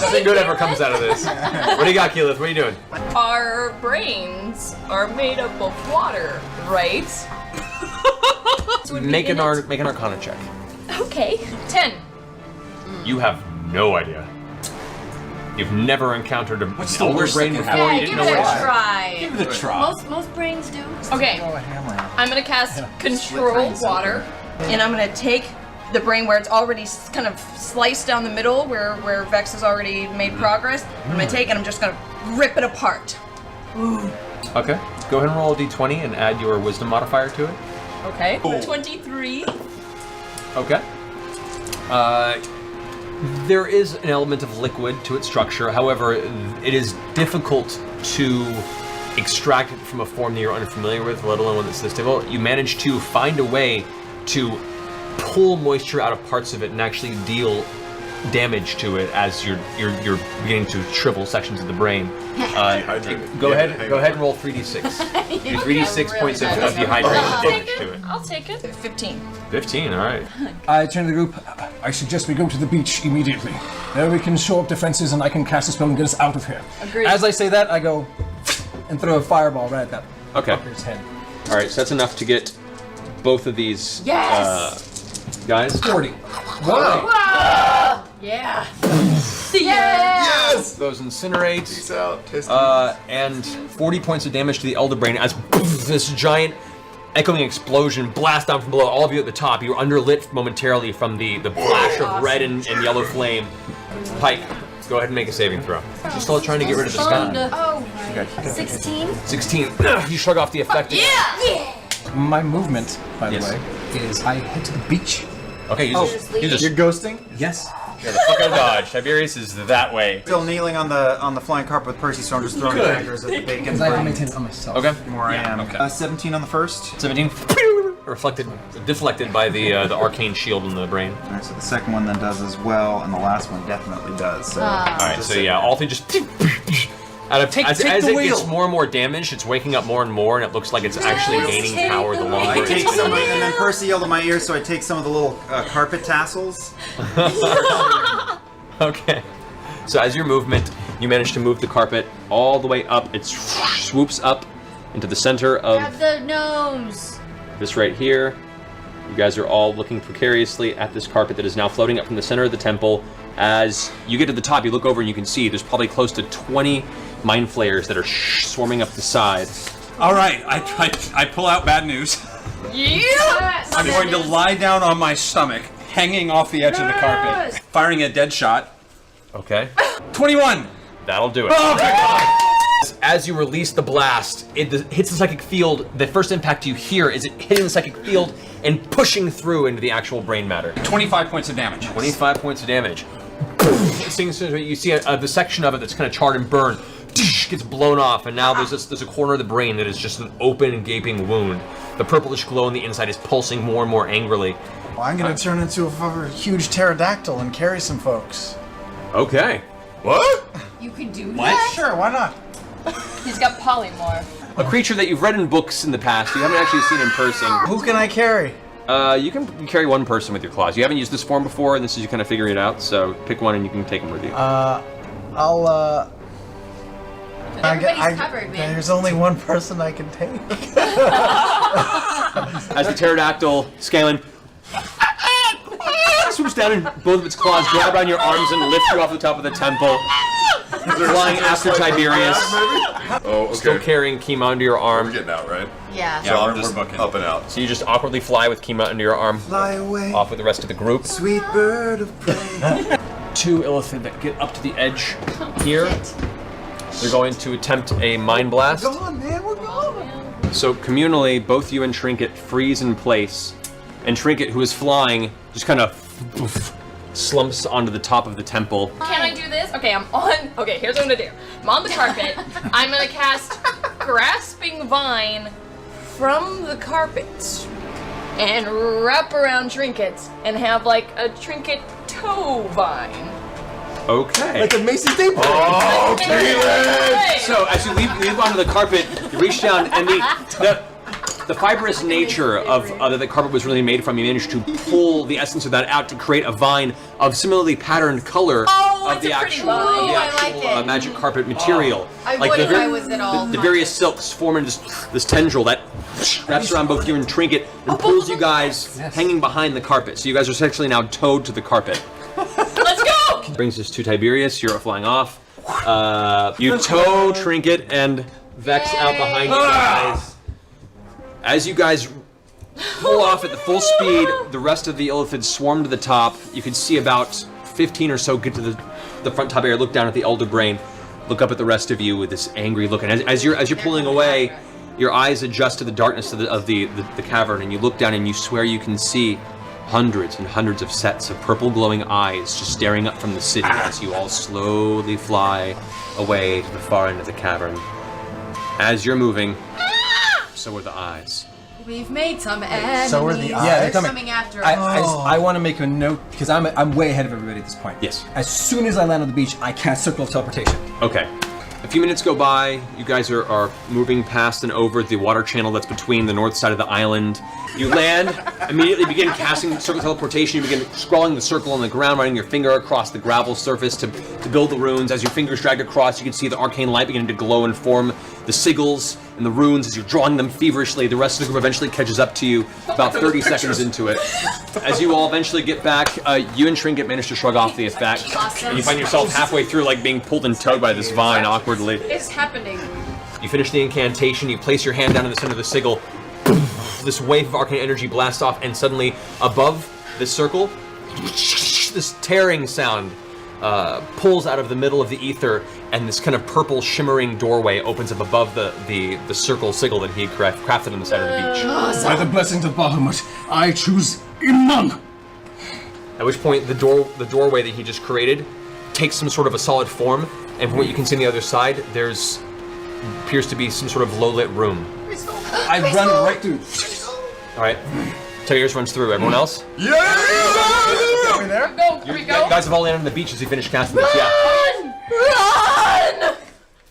Nothing good ever comes out of this. What do you got, Keyleth? What are you doing? our brains are made up of water, right? Make an Arcana check. Okay. 10. You have no idea. You've never encountered a What's the elder worst brain that can before. happen? You Give didn't it know a what. try. Give it a try. Most brains do. Okay. Throw a hammer at it. I'm gonna cast Control Water, and I'm gonna take the brain where it's already kind of sliced down the middle, where Vex has already made progress. I'm gonna take it and I'm just gonna rip it apart. Okay. Go ahead and roll a d20 and add your wisdom modifier to it. Okay. 23. Okay. There is an element of liquid to its structure. However, it is difficult to extract it from a form that you're unfamiliar with, let alone one that's this difficult. You manage to find a way to pull moisture out of parts of it and actually deal damage to it as you're beginning to shrivel sections of the brain. Go ahead and roll 3d6. Do 3d6 points of dehydration damage to it. I'll take it. 15. 15. All right. I turn to the group. I suggest we go to the beach immediately. There we can shore up defenses and I can cast a spell and get us out of here. Agreed. As I say that, I go and throw a fireball right at that Okay. fucker's head. All right. So that's enough to get both of these guys. 40. Yeah. Yes! Those incinerate. Peace out. Tasty. And 40 points of damage to the elder brain as this giant echoing explosion blasts down from below. All of you at the top, you're underlit momentarily from the flash of red and yellow flame. Pike, go ahead and make a saving throw. You're still trying to get rid of the stun. Oh, 16. 16. You shrug off the effect. My movement, by Yes. the way, is I head to the beach. Okay, you just You're ghosting? Yes. the fucking dodge. Tiberius is that way. Still kneeling on the flying carpet with Percy, so I'm just throwing daggers at the bacon Because I have to brain. maintain it on myself. Okay. Where I am. okay. 17 on the first. 17. Deflected by the arcane shield in the brain. Alright, so the second one then does as well, and the last one definitely does. So All right, so yeah, all three just as take it the gets wheel. more and more damaged, it's waking up more and more, and it looks like it's actually gaining take power the the wheel. longer I it's take some, going. and then Percy yelled in my ear, so I take some of the little carpet tassels. Okay. So as your movement You manage to move the carpet all the way up. It swoops up into the center of Grab the gnomes. this right here. You guys are all looking precariously at this carpet that is now floating up from the center of the temple. As you get to the top, you look over and you can see there's probably close to 20 mind flayers that are swarming up the side. All right, I pull out bad news. Yes! I'm going to lie down on my stomach, hanging off the edge of the carpet, firing a dead shot. Okay. 21! That'll do it. As you release the blast, it hits the psychic field. The first impact you hear is it hitting the psychic field and pushing through into the actual brain matter. 25 points of damage. 25 points of damage. You see the section of it that's kind of charred and burned gets blown off, and now there's a corner of the brain that is just an open, gaping wound. The purplish glow on the inside is pulsing more and more angrily. Well, I'm gonna turn into a huge pterodactyl and carry some folks. Okay. What? You can do What? that? Sure, why not? He's got polymorph. A creature that you've read in books in the past, you haven't actually seen in person. Who can I carry? You can carry one person with your claws. You haven't used this form before, and this is you kind of figuring it out, so pick one and you can take them with you. Everybody's covered, man. There's only one person I can take. As the pterodactyl, Scalen, swoops down and both of its claws grab around your arms and lift you off the top of the temple, flying after Tiberius, Oh, okay. still carrying Kima under your We're arm. getting out, right? Yeah. Yeah, So we're just booking. up and out. So you just awkwardly fly with Kima under your arm, Fly away, off with the rest of the group. sweet bird of prey. Two illithid that get up to the edge here. They're going to attempt a mind blast. Gone, man, we're gone. So communally, both you and Trinket freeze in place, and Trinket, who is flying, just kind of slumps onto the top of the temple. Can I do this? Okay, I'm on. Okay, here's what I'm gonna do. I'm on the carpet. I'm gonna cast Grasping Vine from the carpet and wrap around Trinkets and have like a Trinket toe vine. Okay. Like a Macy's Day Parade. Oh, Keelan! So as you leap onto the carpet, you reach down, and the fibrous nature of that the carpet was really made from, you managed to pull the essence of that out to create a vine of similarly patterned color of the actual, I like it. magic carpet material. I would if I was at all. The various silks form into this tendril that wraps around both you and Trinket and pulls you guys hanging behind the carpet. So you guys are essentially now towed to the carpet. Let's go! Brings us to Tiberius. You're flying off. You tow Trinket and Vex out behind you guys. As you guys pull off at the full speed, the rest of the illithids swarm to the top. You can see about 15 or so get to the front top area, look down at the elder brain, look up at the rest of you with this angry look. And as you're pulling away, your eyes adjust to the darkness of the cavern, and you look down and you swear you can see hundreds and hundreds of sets of purple glowing eyes just staring up from the city as you all slowly fly away to the far end of the cavern. As you're moving, so are the eyes. We've made some enemies. So are the eyes. Yeah, they're They're coming. coming after us. I want to make a note because I'm way ahead of everybody at this point. Yes. As soon as I land on the beach, I cast Circle of Teleportation. Okay. A few minutes go by. You guys are moving past and over the water channel that's between the north side of the island. You land, immediately begin casting circle teleportation. You begin scrawling the circle on the ground, running your finger across the gravel surface to build the runes. As your fingers drag across, you can see the arcane light beginning to glow and form the sigils and the runes as you're drawing them feverishly. The rest of the group eventually catches up to you about 30 seconds into it. As you all eventually get back, you and Trinket manage to shrug off the effect. Awesome. And you find yourself halfway through, like being pulled and towed by this vine awkwardly. It's happening. You finish the incantation, you place your hand down in the center of the sigil. This wave of arcane energy blasts off, and suddenly, above this circle, this tearing sound pulls out of the middle of the ether, and this kind of purple shimmering doorway opens up above the circle sigil that he had crafted on the side of the beach. By the blessings of Bahamut, I choose Iman. At which point, the doorway that he just created takes some sort of a solid form, and from what you can see on the other side, there's appears to be some sort of low-lit room. I run right through. All right, Tiberius runs through. Everyone else? Yeah! Are we there? Go, here we You go. guys have all landed on the beach as you finish casting this. Yeah. Run!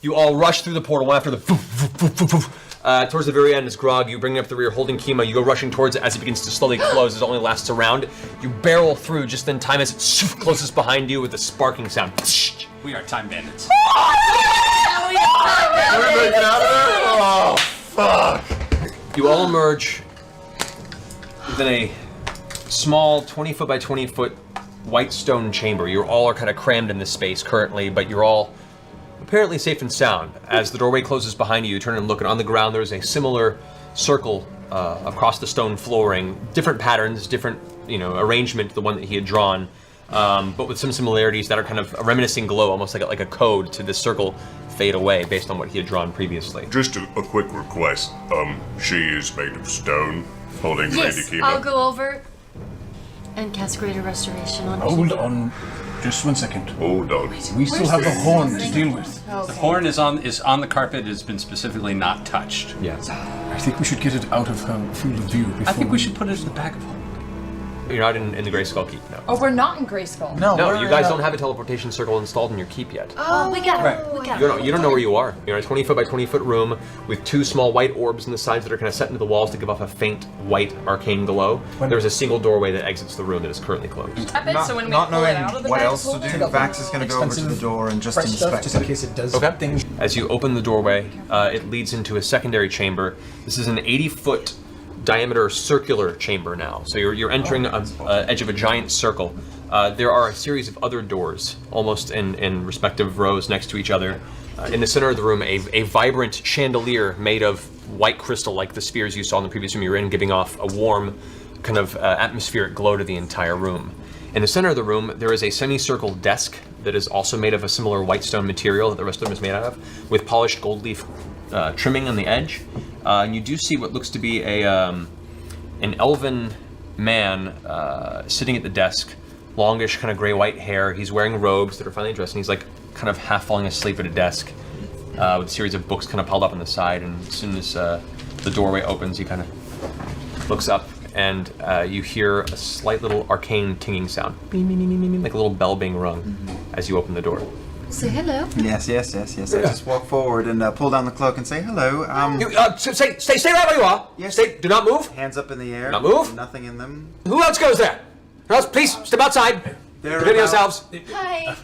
You all rush through the portal one after the. Towards the very end is Grog. You bring it up the rear, holding Kima. You go rushing towards it as it begins to slowly close. It only lasts a round. You barrel through just in time as it closes behind you with a sparking sound. We are time bandits. Everybody get out of there? Oh, fuck. You all emerge within a small 20-foot by 20-foot white stone chamber. You all are kind of crammed in this space currently, but you're all apparently safe and sound. As the doorway closes behind you, you turn and look, and on the ground there is a similar circle across the stone flooring. Different patterns, different arrangement to the one that he had drawn, but with some similarities that are kind of a reminiscing glow, almost like a code to this circle fade away based on what he had drawn previously. Just a quick request. She is made of stone, holding Lady Yes, Kima. I'll go over and cast Greater Restoration on Hold on, just 1 second. Hold on. We still have the horn to deal with. The horn is on the carpet. It has been specifically not touched. Yes. I think we should get it out of her field of view before I think we should put it in the bag of holding. You're not in the Grey Skull Keep, no. Oh, we're not in Grayskull. No, No, we're you guys in, don't have a teleportation circle installed in your keep yet. Oh, we got it. We got it. You don't know where you are. You're in a 20-foot by 20-foot room with 2 small white orbs on the sides that are kind of set into the walls to give off a faint white arcane glow. There's a single doorway that exits the room that is currently closed. I bet so when we not pull knowing it out of the what bag else to of do, holding- Vax is going to go over to the door and just Fresh stuff, inspect just in it. case it does Okay. things. As you open the doorway, it leads into a secondary chamber. This is an 80-foot diameter circular chamber now. So you're entering a edge of a giant circle. There are a series of other doors, almost in respective rows next to each other. In the center of the room, a vibrant chandelier made of white crystal, like the spheres you saw in the previous room you were in, giving off a warm kind of atmospheric glow to the entire room. In the center of the room, there is a semicircle desk that is also made of a similar white stone material that the rest of them is made out of, with polished gold leaf trimming on the edge. And you do see what looks to be an elven man sitting at the desk, longish kind of gray-white hair. He's wearing robes that are finely dressed, and he's like kind of half falling asleep at a desk with a series of books kind of piled up on the side. And as soon as the doorway opens, he kind of looks up, and you hear a slight little arcane tinging sound, bing, bing, bing, bing, bing, like a little bell being rung as you open the door. Say hello. Yes. I just walk forward and pull down the cloak and say hello. Stay right where you are. Yes. Do not move. Hands up in the air. Not move. Nothing in them. Who else goes there? Who else? Please step outside. They're Prepare about- yourselves. Hi.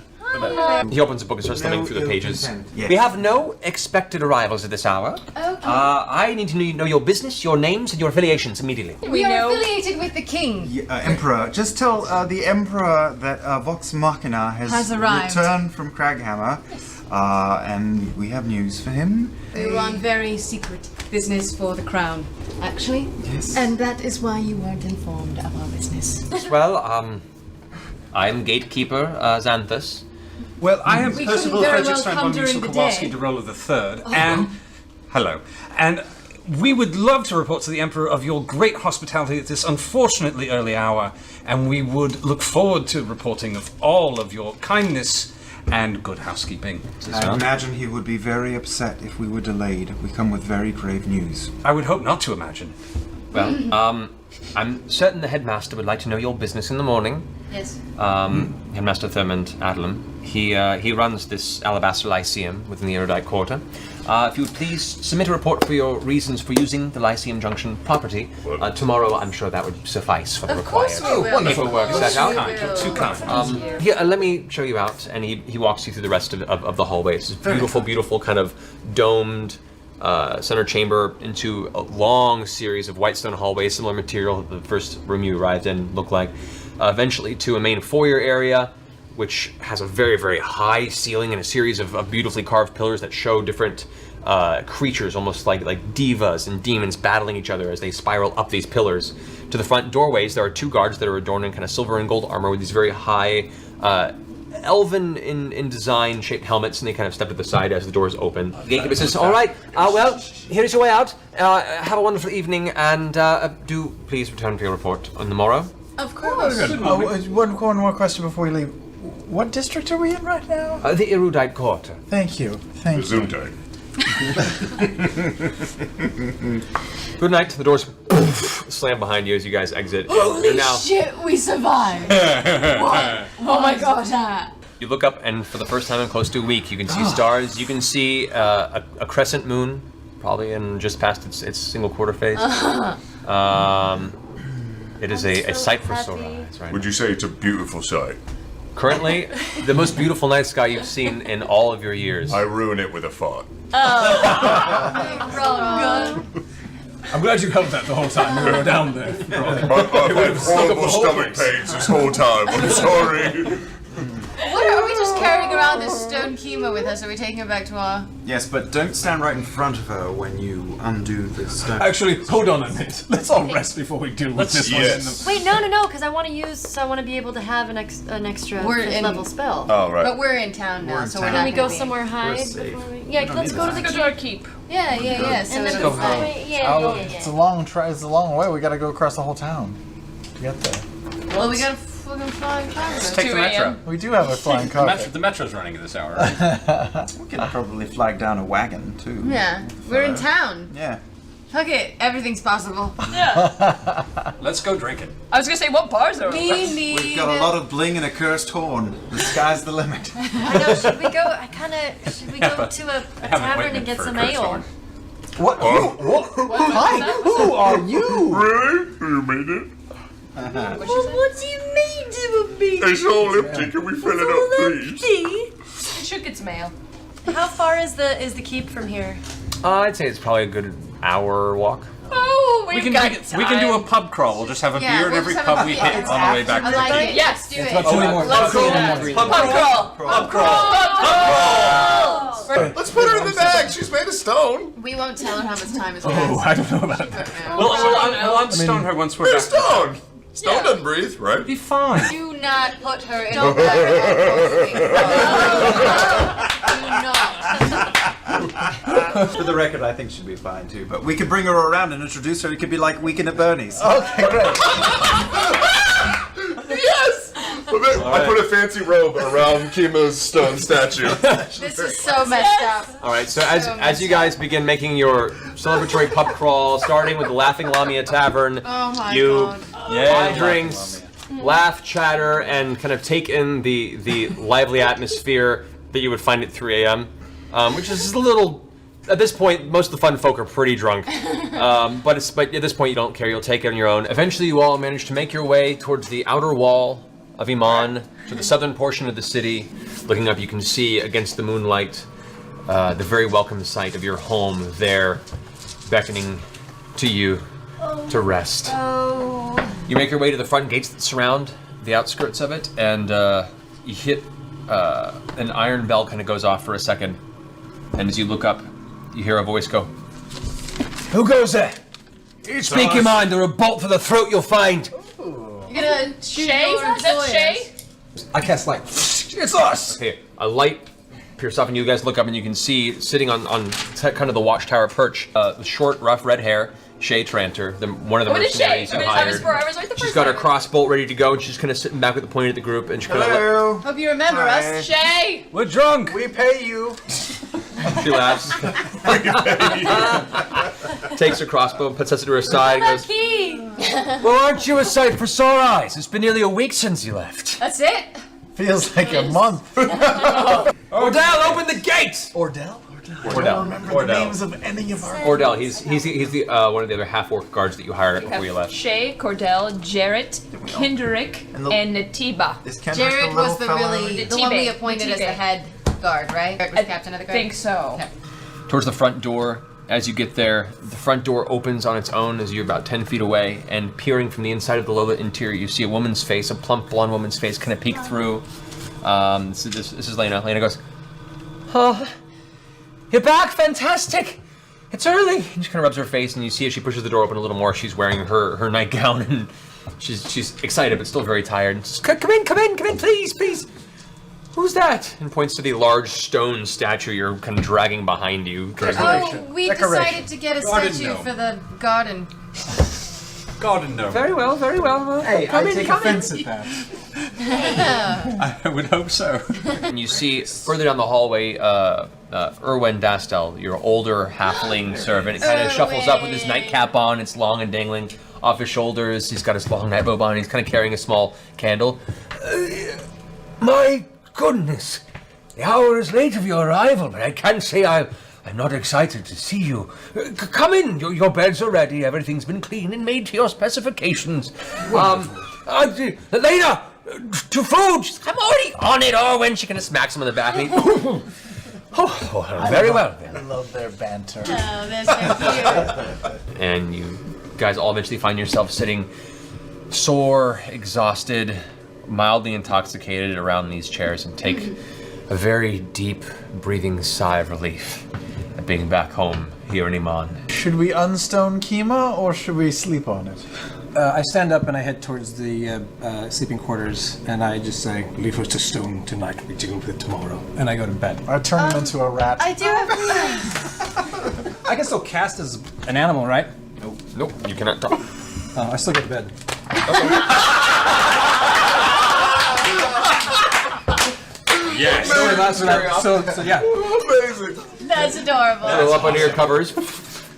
He opens the book and starts thumbing through the ill pages. content. Yes. We have no expected arrivals at this hour. Okay. I need to know your business, your names, and your affiliations immediately. we are know- affiliated with the king. Emperor, just tell the Emperor that VOX MACHINA Has arrived. returned from Craghammer, and we have news for him. We run very secret business for the crown, actually. Yes. And that is why you weren't informed of our business. Well, I'm gatekeeper Xanthus. Well, I am We Percival couldn't very well Frederickstein come von during the Kowalski day. de Rolla III, and hello, and we would love to report to the Emperor of your great hospitality at this unfortunately early hour, and we would look forward to reporting of all of your kindness and good housekeeping. I imagine he would be very upset if we were delayed. We come with very grave news. I would hope not to imagine. Well, I'm certain the headmaster would like to know your business in the morning. Yes. Headmaster Thurmond Adlam. He runs this Alabaster Lyceum within the Erudite Quarter. If you would please submit a report for your reasons for using the Lyceum Junction property. Tomorrow, I'm sure that would suffice for the Of course required we will. wonderful work set out. You're too kind. Here, let me show you out. And he walks you through the rest of the hallway. It's this beautiful kind of domed center chamber into a long series of white stone hallways, similar material that the first room you arrived in looked like. Eventually to a main foyer area, which has a very, very high ceiling and a series of beautifully carved pillars that show different creatures, almost like divas and demons battling each other as they spiral up these pillars. To the front doorways, there are 2 guards that are adorned in kind of silver and gold armor with these very high, elven in design shaped helmets, and they kind of step to the side as the doors open. The gatekeeper says, "All right, well, here is your way out. Have a wonderful evening, and do please return for your report on the morrow." Of course. One more question before we leave. What district are we in right now? The Erudite Quarter. Thank you. Gesundheit. Good night. The doors slam behind you as you guys exit. Holy You're now, shit, we survived! What? Oh my god! You look up, and for the first time in close to a week, you can see stars. You can see a crescent moon probably in just past its single quarter phase. It is a sight for sore eyes, right? Would you say it's a beautiful sight? Currently, the most beautiful night sky you've seen in all of your years. I ruin it with a fart. I'm glad you held that the whole time we were down there. I've had horrible stomach pains this whole time. I'm sorry. What are we just carrying around this stone chemo with us? Are we taking it back to our... Yes, but don't stand right in front of her when you undo the stone. Actually, hold on a minute. Let's all rest before we deal with this one. Wait, no, because I want to use. So I want to be able to have an extra We're fifth in- level spell. Oh, right. But we're in town now, so we're Can not we go gonna be- somewhere hide? safe. Before we... Yeah, let's go to the Let's go to our keep. Yeah. So And then it'll go be fine. It's a long it's a long way. We gotta go across the whole town to get there. Well, we got a fucking flying car. Take the metro. We do have a flying car. The metro's running at this hour. We can probably flag down a wagon too. Yeah, we're in town. Yeah. Fuck it, everything's possible. Let's go drinking. I was gonna say, what bars are we? We've got a lot of bling and a cursed horn. The sky's the limit. I know. Should we go? Should we go but to a I haven't tavern waited and get for a some cursed ale? horn. What? Hi. Who are you? Really? You made it? What do you mean to me? It's all empty. Can we fill it up, please? It should get some ale. How far is the keep from here? I'd say it's probably a good hour walk. Oh, We can do a pub crawl. We'll just have a beer at every pub we hit on the way back to the keep. Yes, do it. About 2 more. Let's do that. Pub crawl. Let's put her in the bag. She's made of stone. We won't tell her how much time has Oh, passed. I don't know about that. We'll unstone her once we're Made of back. stone. Stone doesn't breathe, right? Be fine. Do not put her in a bag. Do not. For the record, I think she'd be fine too. But we could bring her around and introduce her. It could be like Weekend at Bernie's. Okay, great. Yes! I put a fancy robe around Kima's stone statue. This is so messed up. All right, so as you guys begin making your celebratory pub crawl, starting with the Laughing Lamia Tavern, Oh my you god. buy drinks, laugh, chatter, and kind of take in the lively atmosphere that you would find at 3 a.m., which is a little. At this point, most of the fun folk are pretty drunk, but at this point you don't care. You'll take it on your own. Eventually, you all manage to make your way towards the outer wall of Iman, to the southern portion of the city. Looking up, you can see against the moonlight the very welcome sight of your home there, beckoning to you to rest. Oh. You make your way to the front gates that surround the outskirts of it, and you hit an iron bell kind of goes off for a second. And as you look up, you hear a voice go, "Who goes there? Speak your mind, or a bolt for the throat you'll find." You're gonna shoot Shay? your Is that employers. Shay? I cast light. It's us. Okay, a light pierces off, and you guys look up, and you can see sitting on kind of the watchtower perch, the short, rough red hair, Shay Tranter, one of the What is Shay? mercenaries you I was hired. right the She's first got her time. crossbow ready to go, and she's kind of sitting back with the pointed at the group, and she kind of Hello. Hope you remember us. Shay! We're drunk. We pay you. she laughs, takes her crossbow and puts it to her side, and goes, Key. "Well, aren't you a sight for sore eyes? It's been nearly a week since you left." That's it. Feels like a month. Ordell, open the gate! Ordell? I Ordell. don't remember the names of any of our. Ordell, he's the one of the other half-orc guards that you hired before you left. Shay, Cordell, Jarrett, Kendrick, and Natiba. Is Kendrick Jared the was little the fella? really the The one we T-Bag. appointed The as the T-Bag. head guard, right? Jared was captain of the guard. I think so. Okay. Towards the front door, as you get there, the front door opens on its own as you're about 10 feet away, and peering from the inside of the low-lit interior, you see a woman's face, a plump blonde woman's face, kind of peek through. This is Lena. Lena goes, "Oh, you're back! Fantastic! It's early!" And she kind of rubs her face, and you see as she pushes the door open a little more, she's wearing her nightgown, and she's excited but still very tired. And she's, come in, please! Who's that?" And points to the large stone statue you're kind of dragging behind you. Oh, we decided to get a statue for the garden. Garden gnome. Very well. Hey, Come I in, take come in. offense at that. I would hope so. And you see further down the hallway, Erwin Dastel, your older halfling servant. It kind of shuffles up with his nightcap on. It's long and dangling off his shoulders. He's got his long night robe on. He's kind of carrying a small candle. My goodness, the hour is late of your arrival, but I can't say I'm I'm not excited to see you. Come in. Your beds are ready. Everything's been cleaned and made to your specifications. Elena, to food. I'm already on it. Oh, when she kind of smacks him on the back. And very well. Then. I love their banter. Oh, that's so cute. And you guys all eventually find yourself sitting sore, exhausted, mildly intoxicated around these chairs and take a very deep breathing sigh of relief at being back home here in Iman. Should we unstone Kima or should we sleep on it? I stand up and I head towards the sleeping quarters, and I just say, "Leave us to stone tonight. We deal with it tomorrow." And I go to bed. I turn him into a rat. I do have I can still cast as an animal, right? Nope, you cannot talk. I still go to bed. Yes. So yeah. Amazing. That's adorable. Roll up under your covers.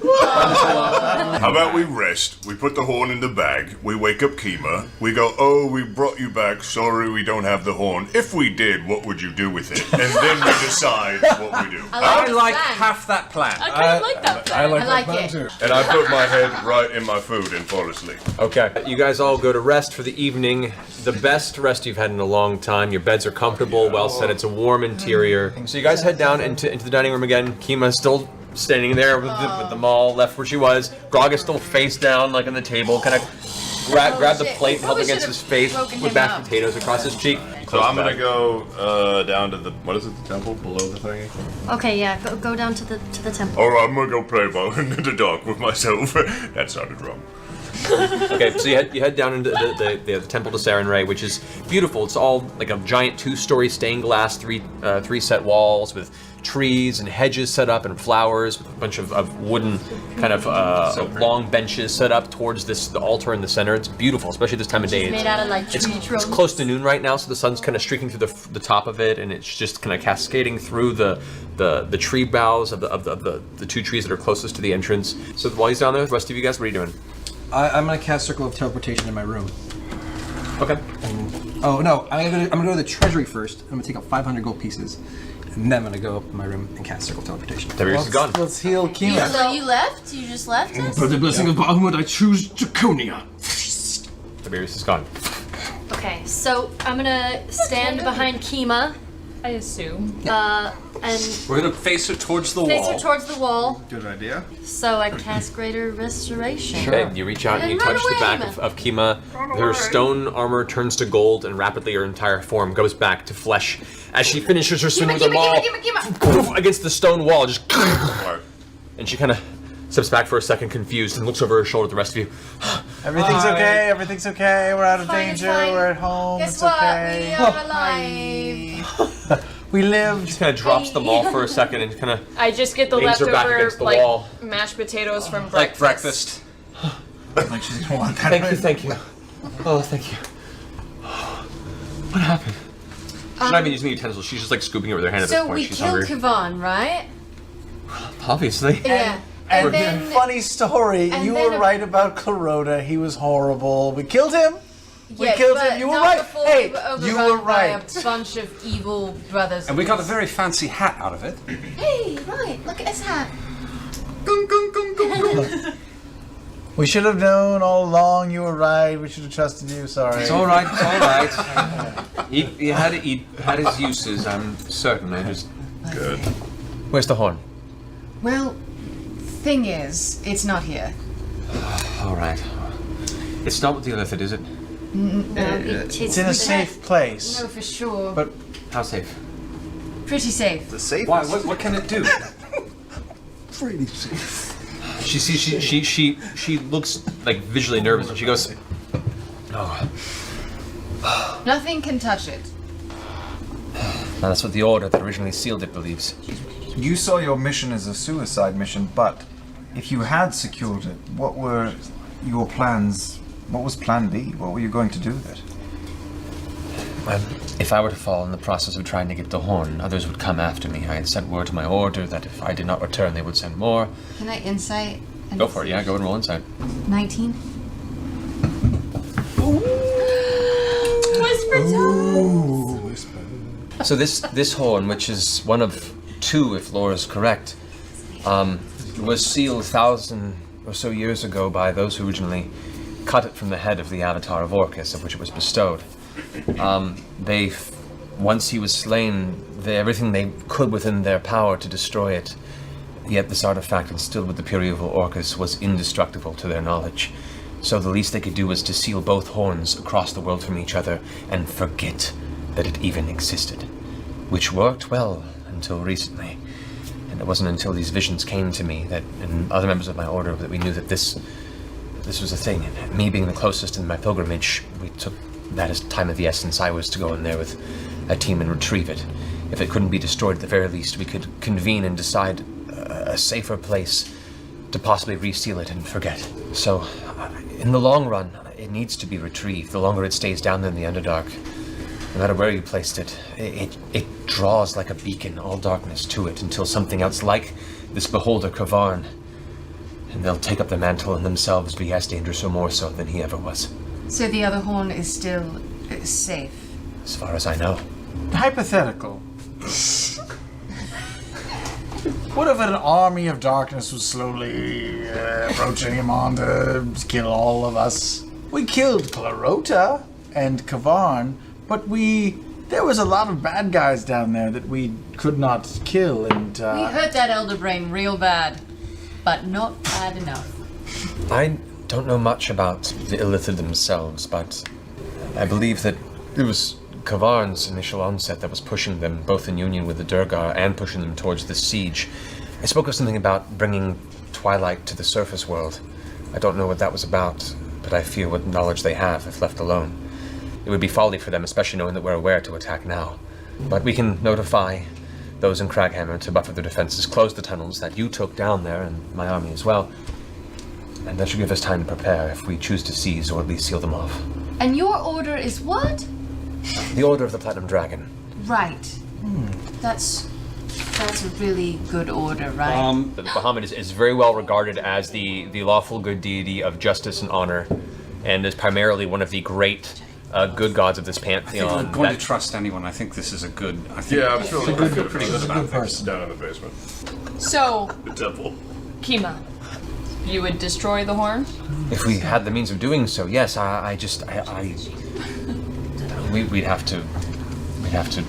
How about we rest? We put the horn in the bag. We wake up Kima. We go, oh, we brought you back. Sorry we don't have the horn. If we did, what would you do with it? And then we decide what we do. I like half that plan. I kind of like that plan. I like I that like plan it. too. And I put my head right in my food and fall asleep. Okay. You guys all go to rest for the evening. The best rest you've had in a long time. Your beds are comfortable, well set. It's a warm interior. So you guys head down into the dining room again. Kima's still standing there with the maul left where she was. Grog is still face down, like on the table, kind of grab the plate held against his face with mashed potatoes across his cheek. So I'm gonna go down to the, what is it, the temple below the thingy? Okay, yeah, go down to the temple. Alright, I'm gonna go play ball in the dark with myself. That sounded wrong. Okay, so you head down into the temple to Sarenrae, which is beautiful. It's all like a giant 2-story stained glass, three set walls with trees and hedges set up and flowers with a bunch of wooden kind of long benches set up towards the altar in the center. It's beautiful, especially this time of day. It's made out of like tree It's trunks. close to noon right now, so the sun's kind of streaking through the top of it, and it's just kind of cascading through the tree boughs of the 2 trees that are closest to the entrance. So while he's down there, the rest of you guys, what are you doing? I'm gonna cast Circle of Teleportation in my room. Okay. Oh no, I'm gonna go to the treasury first. I'm gonna take out 500 gold pieces, and then I'm gonna go up in my room and cast Circle of Teleportation. Tiberius is gone. Let's heal Kima. So you left? You just left us? For the blessing of Bahamut, I choose Draconia. Tiberius is gone. Okay, so I'm gonna stand behind Kima, I assume. and We're gonna face her towards the face wall. her towards the wall, Good idea. so I cast Greater Restoration. Okay, you reach out and you And run touch the back away. of Kima. Her stone armor turns to gold, and rapidly her entire form goes back to flesh. As she finishes her swing with her maul against the stone wall, just and she kind of steps back for a second, confused, and looks over her shoulder at the rest of you. Everything's okay. Everything's okay. We're out of Fine, danger. fine. We're at home. Guess it's what? okay. We are alive. We lived. Just kind of drops the maul for a second and kind of I just get the leans her back leftover against the like wall. mashed potatoes from Like breakfast. breakfast. Like she didn't want that. Thank you. Oh, thank you. What happened? She's not even using the utensils. She's just like scooping it with her hand at this So point. we She's killed hungry. Kavan, right? Obviously. Yeah. And then funny story, and you then were a- right about Clarota. He was horrible. We killed him. We yeah, killed but him. You were not right. before Hey, we were you overrun were by right. a bunch of evil brothers. And we got a very fancy hat out of it. Hey, right, look at his hat. We should have known all along. You were right. We should have trusted you. Sorry. It's all right. It's all right. He had his uses. I'm certain. I just. Good. Where's the horn? Well, thing is, it's not here. All right. It's not with the Illithid, is it? It's in a safe place. No, for sure. But how safe? Pretty safe. The safe. Why? What can it do? Pretty safe. She looks like visually nervous, and she goes, "Oh, Nothing can touch it. now that's what the order that originally sealed it believes." You saw your mission as a suicide mission, but if you had secured it, what were your plans? What was plan B? What were you going to do with it? If I were to fall in the process of trying to get the horn, others would come after me. I had sent word to my order that if I did not return, they would send more. Can I insight? Go for it, yeah. Go and roll insight. 19. So this horn, which is one of 2, if Laura's correct, was sealed 1,000 or so years ago by those who originally cut it from the head of the avatar of Orcus, of which it was bestowed. Once he was slain, everything they could within their power to destroy it, yet this artifact, instilled with the pure evil Orcus, was indestructible to their knowledge. So the least they could do was to seal both horns across the world from each other and forget that it even existed, which worked well until recently. And it wasn't until these visions came to me that, and other members of my order, that we knew that this was a thing. And me being the closest in my pilgrimage, we took that as time of the essence. I was to go in there with a team and retrieve it. If it couldn't be destroyed, at the very least, we could convene and decide a safer place to possibly reseal it and forget. So, in the long run, it needs to be retrieved. The longer it stays down there in the Underdark, no matter where you placed it, it draws like a beacon all darkness to it until something else like this beholder Kavarn, and they'll take up the mantle and themselves be as dangerous or more so than he ever was. So the other horn is still safe? As far as I know. Hypothetical. What if an army of darkness was slowly approaching him on to kill all of us? We killed Clarota and Kavarn, but there was a lot of bad guys down there that we could not kill, and We hurt that elder brain real bad, but not bad enough. I don't know much about the Illithid themselves, but I believe that it was Kavarn's initial onset that was pushing them, both in union with the Durgar and pushing them towards this siege. I spoke of something about bringing twilight to the surface world. I don't know what that was about, but I fear what knowledge they have if left alone. It would be folly for them, especially knowing that we're aware to attack now. But we can notify those in Craghammer to buffer their defenses, close the tunnels that you took down there, and my army as well. And that should give us time to prepare if we choose to seize or at least seal them off. And your order is what? The Order of the Platinum Dragon. Right. That's a really good order, right? The Bahamut is very well regarded as the lawful good deity of justice and honor, and is primarily one of the great good gods of this pantheon. I think we're going to trust anyone. I think this is a good... I feel pretty good about this down in the basement. So, The devil. Kima, you would destroy the horn? If we had the means of doing so, yes. We'd have to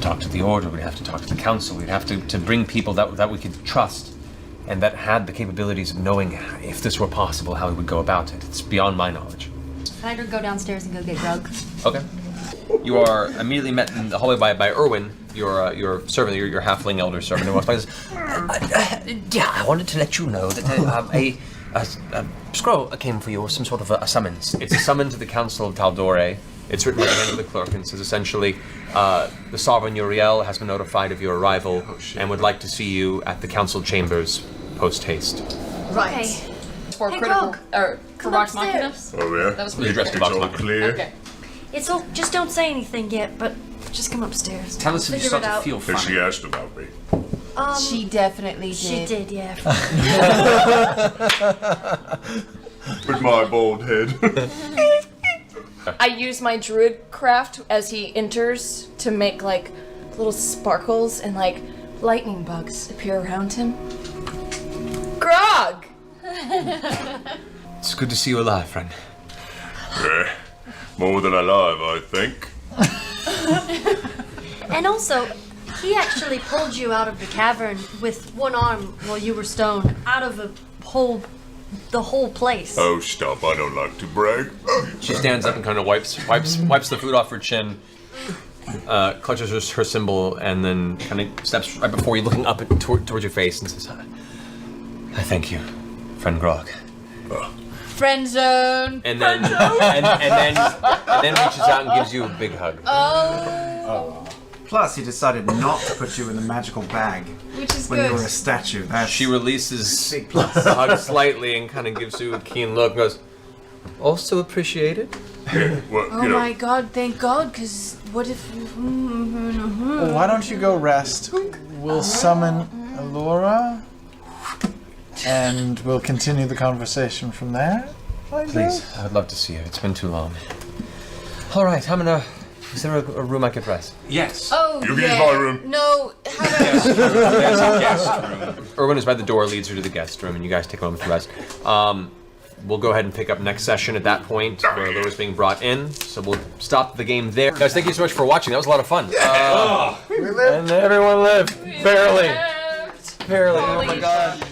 talk to the Order. We'd have to talk to the Council. We'd have to bring people that we could trust, and that had the capabilities of knowing if this were possible, how we would go about it. It's beyond my knowledge. Can I go downstairs and go get Grug? Okay. You are immediately met in the hallway by Erwin, your servant, your halfling elder servant, who walks by and says, yeah, I wanted to let you know that a scroll came for you, some sort of a summons. It's a summons to the Council of Taldore. It's written by the hand of the clerk and says essentially, the Sovereign Uriel has been notified of your arrival and would like to see you at the Council Chambers post-haste. Right. Okay. For Hey, critical... Grog, Or for come Vox Machina? upstairs. Oh, yeah? That was You're dressed in Vox It's all Machina. clear. Okay. It's all. Just don't say anything yet, but just come upstairs. Tell us if you Figure start it to out. feel Because she funny. asked about me. She definitely did. She did, yeah. With my bald head. I use my druid craft as he enters to make like little sparkles and like lightning bugs appear around him. Grog! It's good to see you alive, friend. Yeah. More than alive, I think. And also, he actually pulled you out of the cavern with one arm while you were stoned, out of the whole place. Oh, stop. I don't like to brag. She stands up and kind of wipes the food off her chin, clutches her symbol, and then kind of steps right before you, looking up towards your face, and says, I thank you, friend Grog. Friend zone. And then, and then reaches out and gives you a big hug. Plus, he decided not to put you in the magical bag Which is when good. you were a statue. That's She releases big plus. the hug slightly and kind of gives you a keen look and goes, also appreciated? Yeah, well, Oh my god, thank god, because what if... Well, why don't you go rest? We'll summon Alora, and we'll continue the conversation from there. I Please, guess. I would love to see you. It's been too long. All right, is there a room I could rest? Yes. Oh, You can yeah. use my room. No, There's a guest room. Erwin is by the door, leads her to the guest room, and you guys take a moment to rest. We'll go ahead and pick up next session at that point where Laura's being brought in. So we'll stop the game there. Guys, thank you so much for watching. That was a lot of fun. We lived. And everyone lived. Barely. Barely. Oh my god.